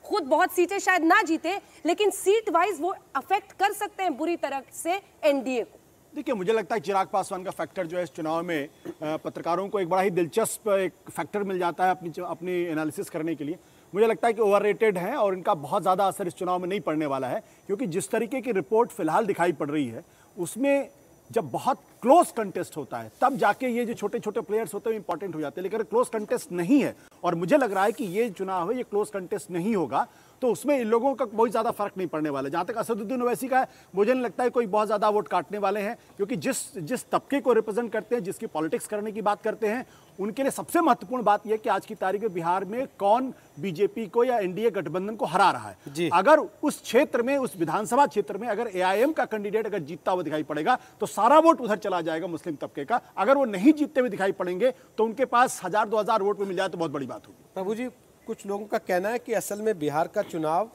खुद बहुत सीटें शायद ना जीते, लेकिन सीट वाइज वो अफेक्ट कर सकते हैं बुरी तरह से एनडीए को। देखिए, मुझे लगता है चिराग पासवान का फैक्टर जो है इस चुनाव में पत्रकारों को एक बड़ा ही दिलचस्प एक फैक्टर मिल जाता है अपनी एनालिसिस करने के लिए। मुझे लगता है कि ओवररेटेड है और इनका बहुत ज़्यादा असर इस चुनाव में नहीं पड़ने वाला है, क्योंकि जिस तरीके की रिपोर्ट फिलहाल दिखाई पड़ रही है उसमें जब बहुत क्लोज कंटेस्ट होता है तब जाके ये जो छोटे छोटे प्लेयर्स होते हैं इंपॉर्टेंट हो जाते हैं, लेकिन क्लोज कंटेस्ट नहीं है और मुझे लग रहा है कि ये चुनाव है ये क्लोज कंटेस्ट नहीं होगा तो उसमें इन लोगों का बहुत ज़्यादा फर्क नहीं पड़ने वाला है। जहाँ तक असदुद्दीन ओवैसी का है, मुझे नहीं लगता है कोई बहुत ज़्यादा वोट काटने वाले हैं, क्योंकि जिस तबके को रिप्रेजेंट करते हैं, जिसकी पॉलिटिक्स करने की बात करते हैं, उनके लिए सबसे महत्वपूर्ण बात यह कि आज की तारीख में बिहार में कौन बीजेपी को या एनडीए गठबंधन को हरा रहा है। अगर उस क्षेत्र में, उस विधानसभा क्षेत्र में अगर एआईएम का कैंडिडेट अगर जीतता हुआ दिखाई पड़ेगा तो सारा वोट उधर चला जाएगा मुस्लिम तबके का। अगर वो नहीं जीतते हुए दिखाई पड़ेंगे तो उनके पास 1000-2000 वोट में मिल जाए तो बहुत बड़ी बात होगी। प्रभु जी, कुछ लोगों का कहना है कि असल में बिहार का चुनाव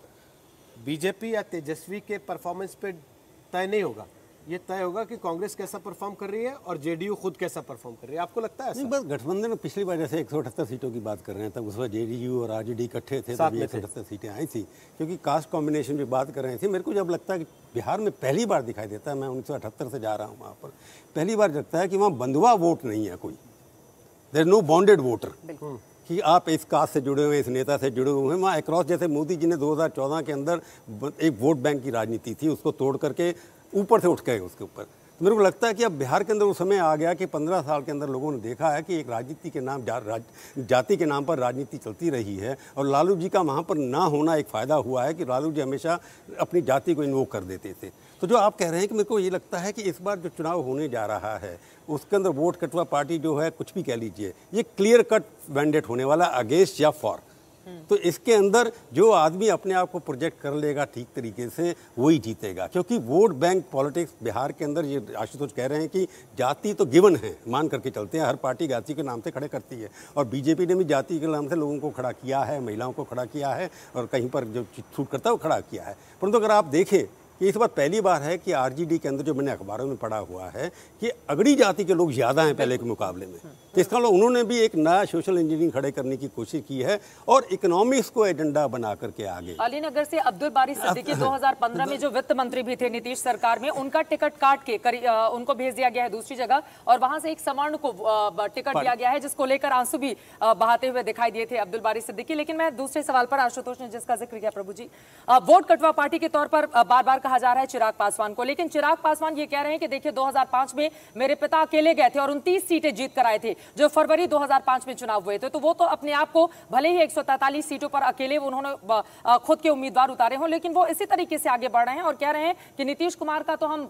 बीजेपी या तेजस्वी के परफॉर्मेंस पे तय नहीं होगा, ये तय होगा कि कांग्रेस कैसा परफॉर्म कर रही है और जेडीयू खुद कैसा परफॉर्म कर रही है। आपको लगता है ऐसा? नहीं, बस गठबंधन में पिछली बार जैसे 178 सीटों की बात कर रहे हैं, तब उस वक्त जेडीयू और आरजेडी इकट्ठे थे, तब 178 सीटें आई थी, क्योंकि कास्ट कॉम्बिनेशन की बात कर रहे थे। मेरे को जब लगता है कि बिहार में पहली बार दिखाई देता है, मैं 1978 से जा रहा हूँ वहाँ पर, पहली बार लगता है कि वहाँ बंधुआ वोट नहीं है कोई, there is no bonded voter कि आप इस कास्ट से जुड़े हुए, इस नेता से जुड़े हुए हैं। वहाँ अक्रॉस, जैसे मोदी जी ने 2014 के अंदर एक वोट बैंक की राजनीति थी, उसको तोड़ करके ऊपर से उठ गए उसके ऊपर। तो मेरे को लगता है कि अब बिहार के अंदर वो समय आ गया कि 15 साल के अंदर लोगों ने देखा है कि एक राजनीति के नाम जाति के नाम पर राजनीति चलती रही है, और लालू जी का वहाँ पर ना होना एक फ़ायदा हुआ है कि लालू जी हमेशा अपनी जाति को इन्वोक कर देते थे। तो जो आप कह रहे हैं कि मेरे को ये लगता है कि इस बार जो चुनाव होने जा रहा है उसके अंदर वोट कटवा पार्टी जो है, कुछ भी कह लीजिए, ये क्लियर कट मैंडेट होने वाला अगेंस्ट या फॉर। तो इसके अंदर जो आदमी अपने आप को प्रोजेक्ट कर लेगा ठीक तरीके से वही जीतेगा, क्योंकि वोट बैंक पॉलिटिक्स बिहार के अंदर, ये आशुतोष कह रहे हैं कि जाति तो गिवन है, मान करके चलते हैं, हर पार्टी जाति के नाम से खड़े करती है, और बीजेपी ने भी जाति के नाम से लोगों को खड़ा किया है, महिलाओं को खड़ा किया है, और कहीं पर जो छूट करता है वो खड़ा किया है। परंतु अगर आप देखें कि इस बार पहली बार है कि आरजेडी के अंदर, जो मैंने अखबारों में पढ़ा हुआ है, कि अगड़ी जाति के लोग ज़्यादा हैं पहले के मुकाबले में। तो इसका मतलब उन्होंने भी एक नया सोशल इंजीनियरिंग खड़े करने की कोशिश की है और इकोनॉमिक्स को एजेंडा बना करके आगे। अलीनगर से अब्दुल बारी सिद्दीकी 2015 में जो वित्त मंत्री भी थे नीतीश सरकार में, उनका टिकट काट के उनको भेज दिया गया है दूसरी जगह, और वहां से एक सवर्ण को टिकट दिया गया है, जिसको लेकर आंसू भी बहाते हुए दिखाई दिए थे अब्दुल बारी सिद्दीकी। लेकिन मैं दूसरे सवाल पर, आशुतोष ने जिसका जिक्र किया प्रभु जी, वोट कटवा पार्टी के तौर पर बार बार कहा जा रहा है चिराग पासवान को, लेकिन चिराग पासवान ये कह रहे हैं कि देखिए 2005 में मेरे पिता अकेले गए थे और 29 सीटें जीत कर आए थे जो फरवरी 2005 में चुनाव हुए थे। तो वो तो अपने आप को भले ही 143 सीटों पर अकेले उन्होंने खुद के उम्मीदवार उतारे हों, लेकिन वो इसी तरीके से आगे बढ़ रहे हैं और कह रहे हैं कि नीतीश कुमार का तो हम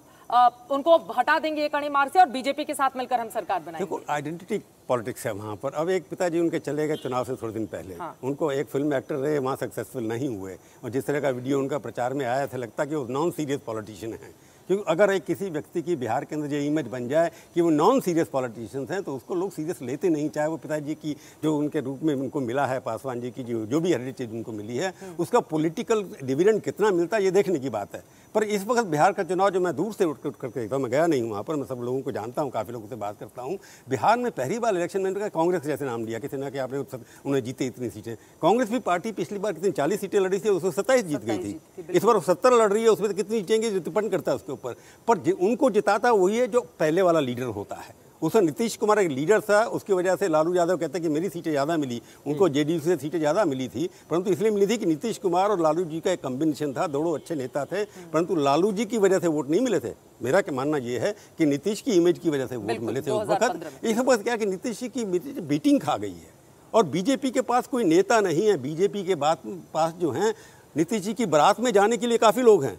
उनको हटा देंगे एक कड़ी मार से और बीजेपी के साथ मिलकर हम सरकार बनाएंगे। देखो, आइडेंटिटी पॉलिटिक्स है वहाँ पर। अब एक पिताजी उनके चले गए चुनाव से थोड़े दिन पहले, उनको एक फिल्म एक्टर रहे, वहाँ सक्सेसफुल नहीं हुए, और जिस तरह का वीडियो उनका प्रचार में आया था, लगता कि वो नॉन सीरियस पॉलिटिशियन है। क्योंकि अगर एक किसी व्यक्ति की बिहार के अंदर जो इमेज बन जाए कि वो नॉन सीरियस पॉलिटिशियंस हैं, तो उसको लोग सीरियस लेते नहीं, चाहे वो पिताजी की जो उनके रूप में उनको मिला है, पासवान जी की जो भी हेरिटेज उनको मिली है, उसका पॉलिटिकल डिविडेंड कितना मिलता है ये देखने की बात है। पर इस वक्त बिहार का चुनाव जो मैं दूर से उठ करके एकदम, मैं गया नहीं हूँ वहाँ पर, मैं सब लोगों को जानता हूँ, काफ़ी लोगों से बात करता हूँ। बिहार में पहली बार इलेक्शन में कहा कांग्रेस जैसे नाम लिया किसी ने कि आपने उन्हें जीते इतनी सीटें। कांग्रेस भी पार्टी पिछली बार कितनी 40 सीटें लड़ी थी, उसमें 27 जीत गई थी। इस बार 70 लड़ रही है, उसमें कितनी जीतेंगे डिपेंड करता है उसके ऊपर। पर उनको जिताता वही है जो पहले वाला लीडर होता है। उसमें नीतीश कुमार एक लीडर था, उसकी वजह से लालू यादव कहते हैं कि मेरी सीटें ज़्यादा मिली, उनको जेडीयू से सीटें ज़्यादा मिली थी, परंतु इसलिए मिली थी कि नीतीश कुमार और लालू जी का एक कॉम्बिनेशन था, दोनों अच्छे नेता थे, परंतु लालू जी की वजह से वोट नहीं मिले थे। मेरा क्या मानना ये है कि नीतीश की इमेज की वजह से वोट मिले थे उस वक्त। इस वक्त क्या कि नीतीश जी की बीटिंग खा गई है और बीजेपी के पास कोई नेता नहीं है। बीजेपी के पास जो हैं, नीतीश जी की बारात में जाने के लिए काफ़ी लोग हैं।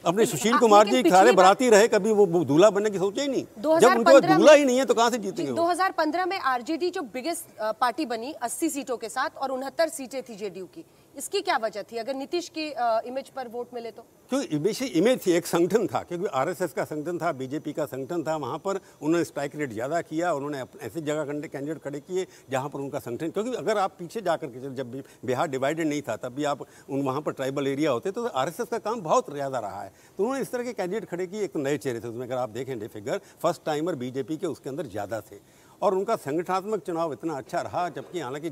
अपने सुशील कुमार जी सारे बराती रहे, कभी वो दूल्हा बनने की सोचे ही नहीं। जब उनको दूल्हा ही नहीं है तो कहां से जीतेंगे? 2015 में आरजेडी जो बिगेस्ट पार्टी बनी 80 सीटों के साथ और 69 सीटें थी जेडीयू की, इसकी क्या वजह थी अगर नीतीश की इमेज पर वोट मिले तो? क्योंकि इमेज थी, एक संगठन था, क्योंकि आरएसएस का संगठन था, बीजेपी का संगठन था, वहाँ पर उन्होंने स्ट्राइक रेट ज़्यादा किया, उन्होंने ऐसी जगह कैंडिडेट खड़े किए जहाँ पर उनका संगठन, क्योंकि अगर आप पीछे जाकर के, जब बिहार डिवाइडेड नहीं था तब भी आप वहाँ पर ट्राइबल एरिया होते तो आरएसएस का काम बहुत ज़्यादा रहा है। तो उन्होंने इस तरह के कैंडिडेट खड़े किए। एक तो नए चेहरे थे उसमें, अगर आप देखें फिगर, फर्स्ट टाइमर बीजेपी के उसके अंदर ज़्यादा थे। और उनका संगठनात्मक चुनाव इतना अच्छा रहा, जबकि हालांकि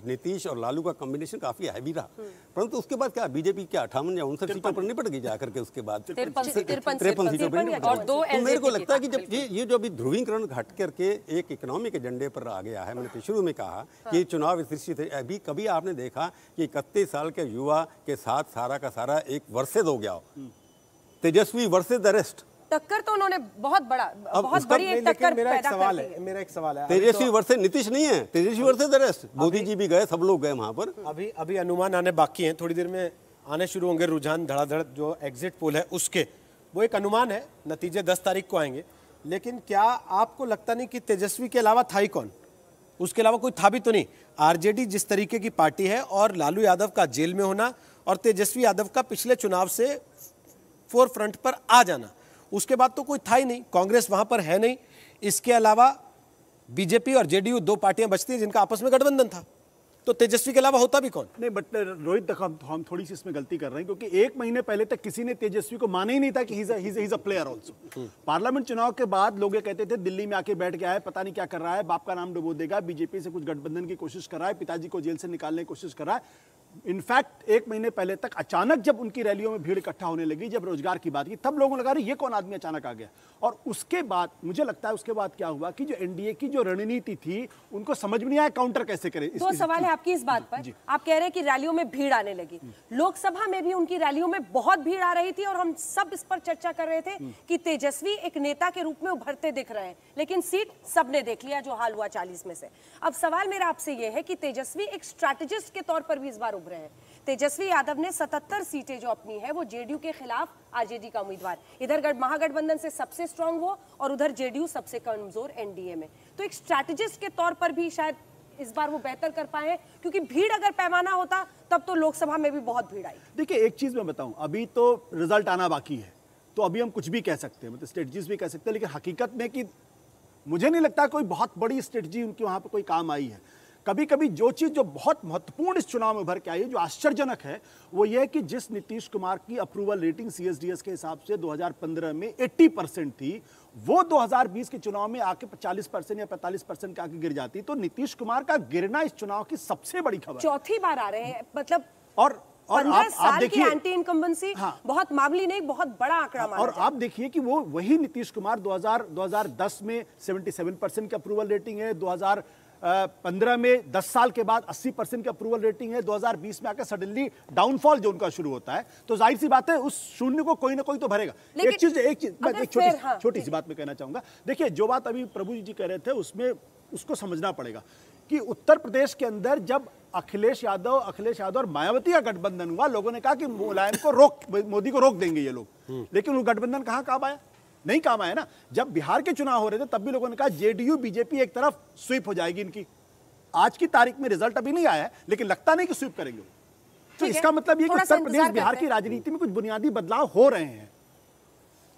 नीतीश और लालू का कॉम्बिनेशन काफी हैवी रहा, परंतु उसके बाद क्या बीजेपी क्या 58 या 59 सीटों पर निपट गई जाकर के, उसके बाद 53 सीटों पर। और 2 तो मेरे को लगता है कि जब ये जो अभी ध्रुवीकरण घट करके एक इकोनॉमिक एजेंडे पर आ गया है, मैंने तो शुरू में कहा कि चुनाव इस दृष्टि से अभी कभी आपने देखा कि 31 साल के युवा के साथ सारा का सारा एक वर्सेस हो गया हो, तेजस्वी वर्सेस द रेस्ट। टक्कर तो उन्होंने बहुत बड़ी एक टक्कर पैदा कर दी है। मेरा एक सवाल है, तेजस्वी वर्सेस नीतीश नहीं है, तेजस्वी versus the rest. Modi ji भी गए, सब लोग गए वहां पर। अभी अनुमान आने बाकी हैं, थोड़ी देर में आने शुरू होंगे रुझान धड़ाधड़ जो एग्जिट पोल है उसके, वो एक अनुमान है, नतीजे 10 तारीख को आएंगे। लेकिन क्या आपको लगता नहीं कि तेजस्वी के अलावा था ही कौन, उसके अलावा कोई था भी तो नहीं? आरजेडी जिस तरीके की पार्टी है और लालू यादव का जेल में होना और तेजस्वी यादव का पिछले चुनाव से फोर फ्रंट पर आ जाना, उसके बाद तो कोई था ही नहीं। कांग्रेस वहां पर है नहीं, इसके अलावा बीजेपी और जेडीयू 2 पार्टियां बचती हैं जिनका आपस में गठबंधन था, तो तेजस्वी के अलावा होता भी कौन? नहीं, बट रोहित तक हम थोड़ी सी इसमें गलती कर रहे हैं, क्योंकि 1 महीने पहले तक किसी ने तेजस्वी को माना ही नहीं था कि he is a player also. Parliament चुनाव के बाद लोग ये कहते थे दिल्ली में आके बैठ गया है, पता नहीं क्या कर रहा है, बाप का नाम डुबो देगा, बीजेपी से कुछ गठबंधन की कोशिश कर रहा है, पिताजी को जेल से निकालने की कोशिश कर रहा है। इनफैक्ट 1 महीने पहले तक अचानक जब उनकी रैलियों में भीड़ इकट्ठा होने लगी, जब रोजगार की बात की, तब लोगों को लगा ये कौन आदमी अचानक आ गया। और उसके बाद मुझे लगता है उसके बाद क्या हुआ कि जो एनडीए की जो रणनीति थी उनको समझ में नहीं आया काउंटर कैसे करें। तो सवाल है आपकी इस बात पर, आप कह रहे हैं कि रैलियों में भीड़ आने लगी, लोकसभा में भी उनकी रैलियों में बहुत भीड़ आ रही थी और हम सब इस पर चर्चा कर रहे थे कि तेजस्वी एक नेता के रूप में उभरते दिख रहे हैं, लेकिन सीट सबने देख लिया जो हाल हुआ 40 में से। अब सवाल मेरा आपसे यह है कि तेजस्वी एक स्ट्रैटेजिस्ट के तौर पर भी इस बार उभरे हैं। तेजस्वी यादव ने 77 सीटें जो अपनी है वो जेडीयू के खिलाफ आरजेडी का उम्मीदवार, इधर महागठबंधन से सबसे स्ट्रांग वो और उधर जेडीयू सबसे कमजोर एनडीए में, तो एक स्ट्रैटेजिस्ट के तौर पर भी शायद इस बार वो बेहतर कर पाए, क्योंकि भीड़ अगर पैमाना होता तब तो लोकसभा में भी बहुत भीड़ आई। देखिए एक चीज मैं बताऊं, अभी तो रिजल्ट आना बाकी है, तो अभी हम कुछ भी कह सकते हैं, मतलब स्ट्रेटजीज भी कह सकते हैं, लेकिन हकीकत में कि मुझे नहीं लगता कोई बहुत बड़ी स्ट्रेटजी उनकी वहां पर कोई काम आई है। कभी कभी जो चीज जो बहुत महत्वपूर्ण इस चुनाव में उभर के आई है, जो आश्चर्यजनक है, वो ये है कि जिस नीतीश कुमार की अप्रूवल रेटिंग सीएसडीएस के हिसाब से 2015 में 80% थी, वो 2020 के चुनाव में आके 40% या 45% के आके गिर जाती। तो नीतीश कुमार का गिरना इस चुनाव की सबसे बड़ी खबर, चौथी बार आ रहे हैं, मतलब और 15 साल की एंटी इनकम्बेंसी, बहुत मामूली नहीं, बहुत बड़ा आंकड़ा माना। और आप देखिए कि वो वही नीतीश कुमार 2010 में 77% की अप्रूवल रेटिंग है, 2015 में 10 साल के बाद 80% की अप्रूवल रेटिंग है, 2020 में आकर सडनली डाउनफॉल जो उनका शुरू होता है, तो जाहिर सी बात है उस शून्य को कोई ना कोई तो भरेगा। एक छोटी सी बात मैं कहना चाहूंगा, देखिए जो बात अभी प्रभु जी कह रहे थे उसमें उसको समझना पड़ेगा कि उत्तर प्रदेश के अंदर जब अखिलेश यादव और मायावती का गठबंधन हुआ, लोगों ने कहा कि मुलायम को मोदी को रोक देंगे ये लोग, लेकिन वो गठबंधन कहां काम आया? नहीं काम आया ना। जब बिहार के चुनाव हो रहे थे तब भी लोगों ने कहा जेडीयू बीजेपी एक तरफ स्वीप हो जाएगी इनकी। आज की तारीख में रिजल्ट अभी नहीं आया है, लेकिन लगता नहीं कि स्वीप करेंगे। तो इसका मतलब ये कि उत्तर प्रदेश बिहार की राजनीति में कुछ बुनियादी बदलाव हो रहे हैं।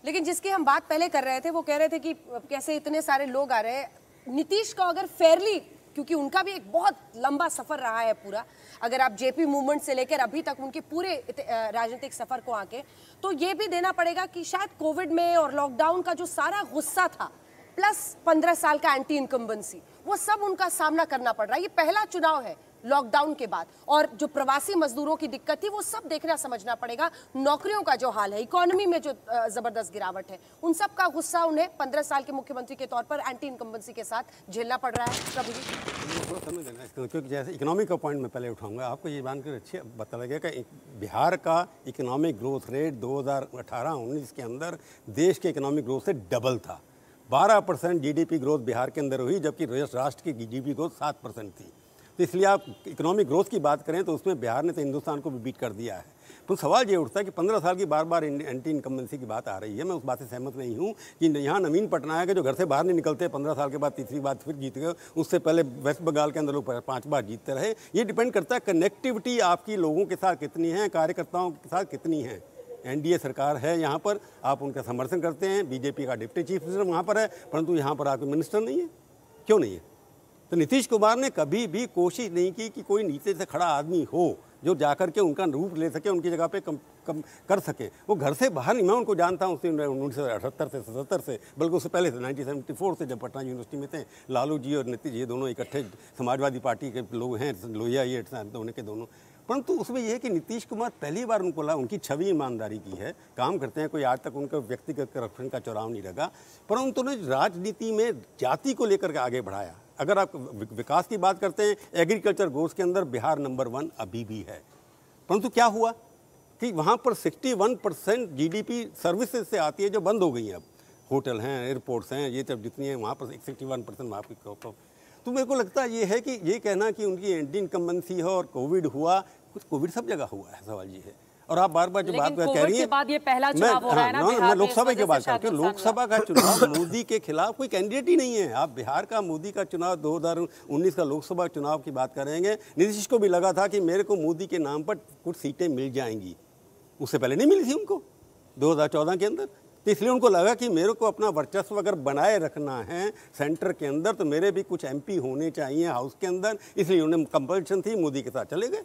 लेकिन जिसकी हम बात पहले कर रहे थे वो कह रहे थे कि कैसे इतने सारे लोग आ रहे हैं, नीतीश को अगर फेयरली, क्योंकि उनका भी एक बहुत लंबा सफर रहा है पूरा, अगर आप जेपी मूवमेंट से लेकर अभी तक उनके पूरे राजनीतिक सफर को आके, तो ये भी देना पड़ेगा कि शायद कोविड में और लॉकडाउन का जो सारा गुस्सा था प्लस 15 साल का एंटी इनकम्बेंसी, वो सब उनका सामना करना पड़ रहा है। ये पहला चुनाव है लॉकडाउन के बाद, और जो प्रवासी मजदूरों की दिक्कत थी वो सब देखना समझना पड़ेगा, नौकरियों का जो हाल है, इकोनॉमी में जो जबरदस्त गिरावट है, उन सब का गुस्सा उन्हें 15 साल के मुख्यमंत्री के तौर पर एंटी इनकम्बेंसी के साथ झेलना पड़ रहा है। प्रभु जी समझ लेना इसको, क्योंकि जैसे इकोनॉमिक का पॉइंट मैं पहले उठाऊंगा, आपको ये जानकर अच्छी पता लगेगा कि बिहार का इकोनॉमिक ग्रोथ रेट 2018-19 के अंदर देश के इकोनॉमिक ग्रोथ से डबल था। 12% जीडीपी ग्रोथ बिहार के अंदर हुई, जबकि राष्ट्र की जीडीपी ग्रोथ 7% थी। तो इसलिए आप इकोनॉमिक ग्रोथ की बात करें तो उसमें बिहार ने तो हिंदुस्तान को भी बीट कर दिया है। तो सवाल ये उठता है कि 15 साल की बार बार एंटी इनकम्बेंसी की बात आ रही है। मैं उस बात से सहमत नहीं हूँ कि यहाँ नवीन पटनायक है जो घर से बाहर नहीं निकलते, 15 साल के बाद तीसरी बार फिर जीत गए, उससे पहले वेस्ट बंगाल के अंदर लोग 5 बार जीतते रहे। ये डिपेंड करता है कनेक्टिविटी आपकी लोगों के साथ कितनी है, कार्यकर्ताओं के साथ कितनी है। एनडीए सरकार है यहाँ पर, आप उनका समर्थन करते हैं, बीजेपी का डिप्टी चीफ मिनिस्टर वहाँ पर है, परंतु यहाँ पर आपके मिनिस्टर नहीं है। क्यों नहीं है? तो नीतीश कुमार ने कभी भी कोशिश नहीं की कि कोई नीचे से खड़ा आदमी हो जो जाकर के उनका रूप ले सके, उनकी जगह पे कम कर सके। वो घर से बाहर नहीं, मैं उनको जानता हूँ 1978 से 77 से, बल्कि उससे पहले से 1974 से, जब पटना यूनिवर्सिटी में थे। लालू जी और नीतीश ये दोनों इकट्ठे समाजवादी पार्टी के लोग हैं, लोहिया ये दोनों के दोनों। परंतु उसमें यह है कि नीतीश कुमार पहली बार उनको लगा, उनकी छवि ईमानदारी की है, काम करते हैं, कोई आज तक उनका व्यक्तिगत करप्शन का चुनाव नहीं लगा, परंतु उन्होंने राजनीति में जाति को लेकर के आगे बढ़ाया। अगर आप विकास की बात करते हैं, एग्रीकल्चर गोड्स के अंदर बिहार नंबर 1 अभी भी है, परंतु क्या हुआ कि वहाँ पर 61% जीडीपी सर्विसेज से आती है जो बंद हो गई हैं। अब होटल हैं, एयरपोर्ट्स हैं, ये सब जितनी हैं वहाँ पर 61% वहाँ की। तो मेरे को लगता है ये है कि ये कहना कि उनकी एंटी इनकम्बेंसी है और कोविड हुआ, कुछ कोविड सब जगह हुआ है, सवाल ये है। और आप बार बार जो बात कह रही हैं, बाद ये पहला चुनाव हो रहा है ना, मैं लोकसभा की बात करती हूँ। लोकसभा का चुनाव मोदी के खिलाफ कोई कैंडिडेट ही नहीं है। आप बिहार का मोदी का चुनाव 2019 का लोकसभा चुनाव की बात करेंगे, नीतीश को भी लगा था कि मेरे को मोदी के नाम पर कुछ सीटें मिल जाएंगी, उससे पहले नहीं मिली थी उनको 2014 के अंदर। तो इसलिए उनको लगा कि मेरे को अपना वर्चस्व अगर बनाए रखना है सेंटर के अंदर तो मेरे भी कुछ एमपी होने चाहिए हाउस के अंदर, इसलिए उन्हें कंपल्शन थी, मोदी के साथ चले गए।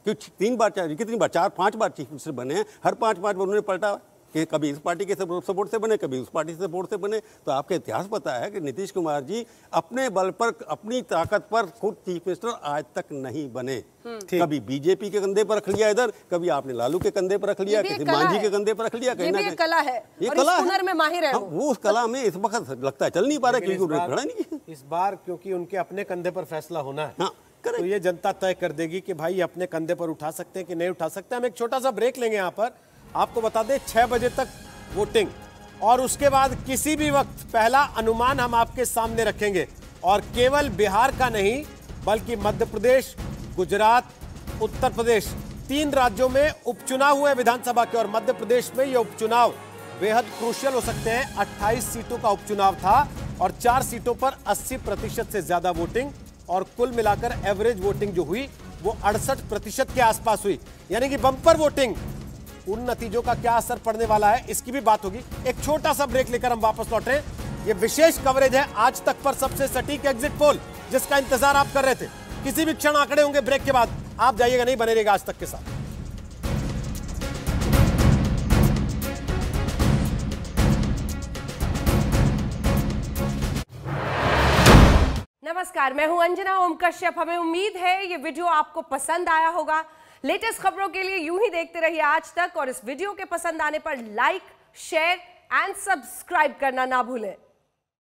क्योंकि 3 बार कितनी बार 4-5 बार चीफ मिनिस्टर बने हैं, हर 5 बार उन्होंने पलटा कि कभी इस पार्टी के सपोर्ट से बने, कभी उस पार्टी से सपोर्ट से बने। तो आपका इतिहास पता है कि नीतीश कुमार जी अपने बल पर, अपनी ताकत पर खुद चीफ मिनिस्टर आज तक नहीं बने। कभी बीजेपी के कंधे पर रख लिया इधर, कभी आपने लालू के कंधे पर रख लिया, किसी मांझी के कंधे पर रख लिया, कहीं ना कहीं कला है, ये और कला इस हुनर में माहिर है वो उस कला में इस वक्त लगता है चल नहीं पा रहा, क्योंकि उन्होंने खड़ा नहीं। इस बार क्योंकि उनके अपने कंधे पर फैसला होना है, तो ये जनता तय कर देगी कि भाई अपने कंधे पर उठा सकते हैं कि नहीं उठा सकते। हम एक छोटा सा ब्रेक लेंगे यहाँ पर। आपको बता दें 6 बजे तक वोटिंग, और उसके बाद किसी भी वक्त पहला अनुमान हम आपके सामने रखेंगे। और केवल बिहार का नहीं बल्कि मध्य प्रदेश, गुजरात, उत्तर प्रदेश, 3 राज्यों में उपचुनाव हुए विधानसभा के, और मध्य प्रदेश में ये उपचुनाव बेहद क्रूशियल हो सकते हैं। 28 सीटों का उपचुनाव था और 4 सीटों पर 80% से ज्यादा वोटिंग, और कुल मिलाकर एवरेज वोटिंग जो हुई वो 68% के आसपास हुई, यानी कि बम्पर वोटिंग। उन नतीजों का क्या असर पड़ने वाला है इसकी भी बात होगी। एक छोटा सा ब्रेक लेकर हम वापस लौट रहे हैं। ये विशेष कवरेज है आज तक पर सबसे सटीक एग्जिट पोल, जिसका इंतजार आप कर रहे थे। किसी भी क्षण आंकड़े होंगे ब्रेक के बाद, आप जाइएगा नहीं, बने रहेगा आज तक के साथ। नमस्कार, मैं हूं अंजना ओम कश्यप। हमें उम्मीद है ये वीडियो आपको पसंद आया होगा। लेटेस्ट खबरों के लिए यूं ही देखते रहिए आज तक, और इस वीडियो के पसंद आने पर लाइक, शेयर एंड सब्सक्राइब करना ना भूलें।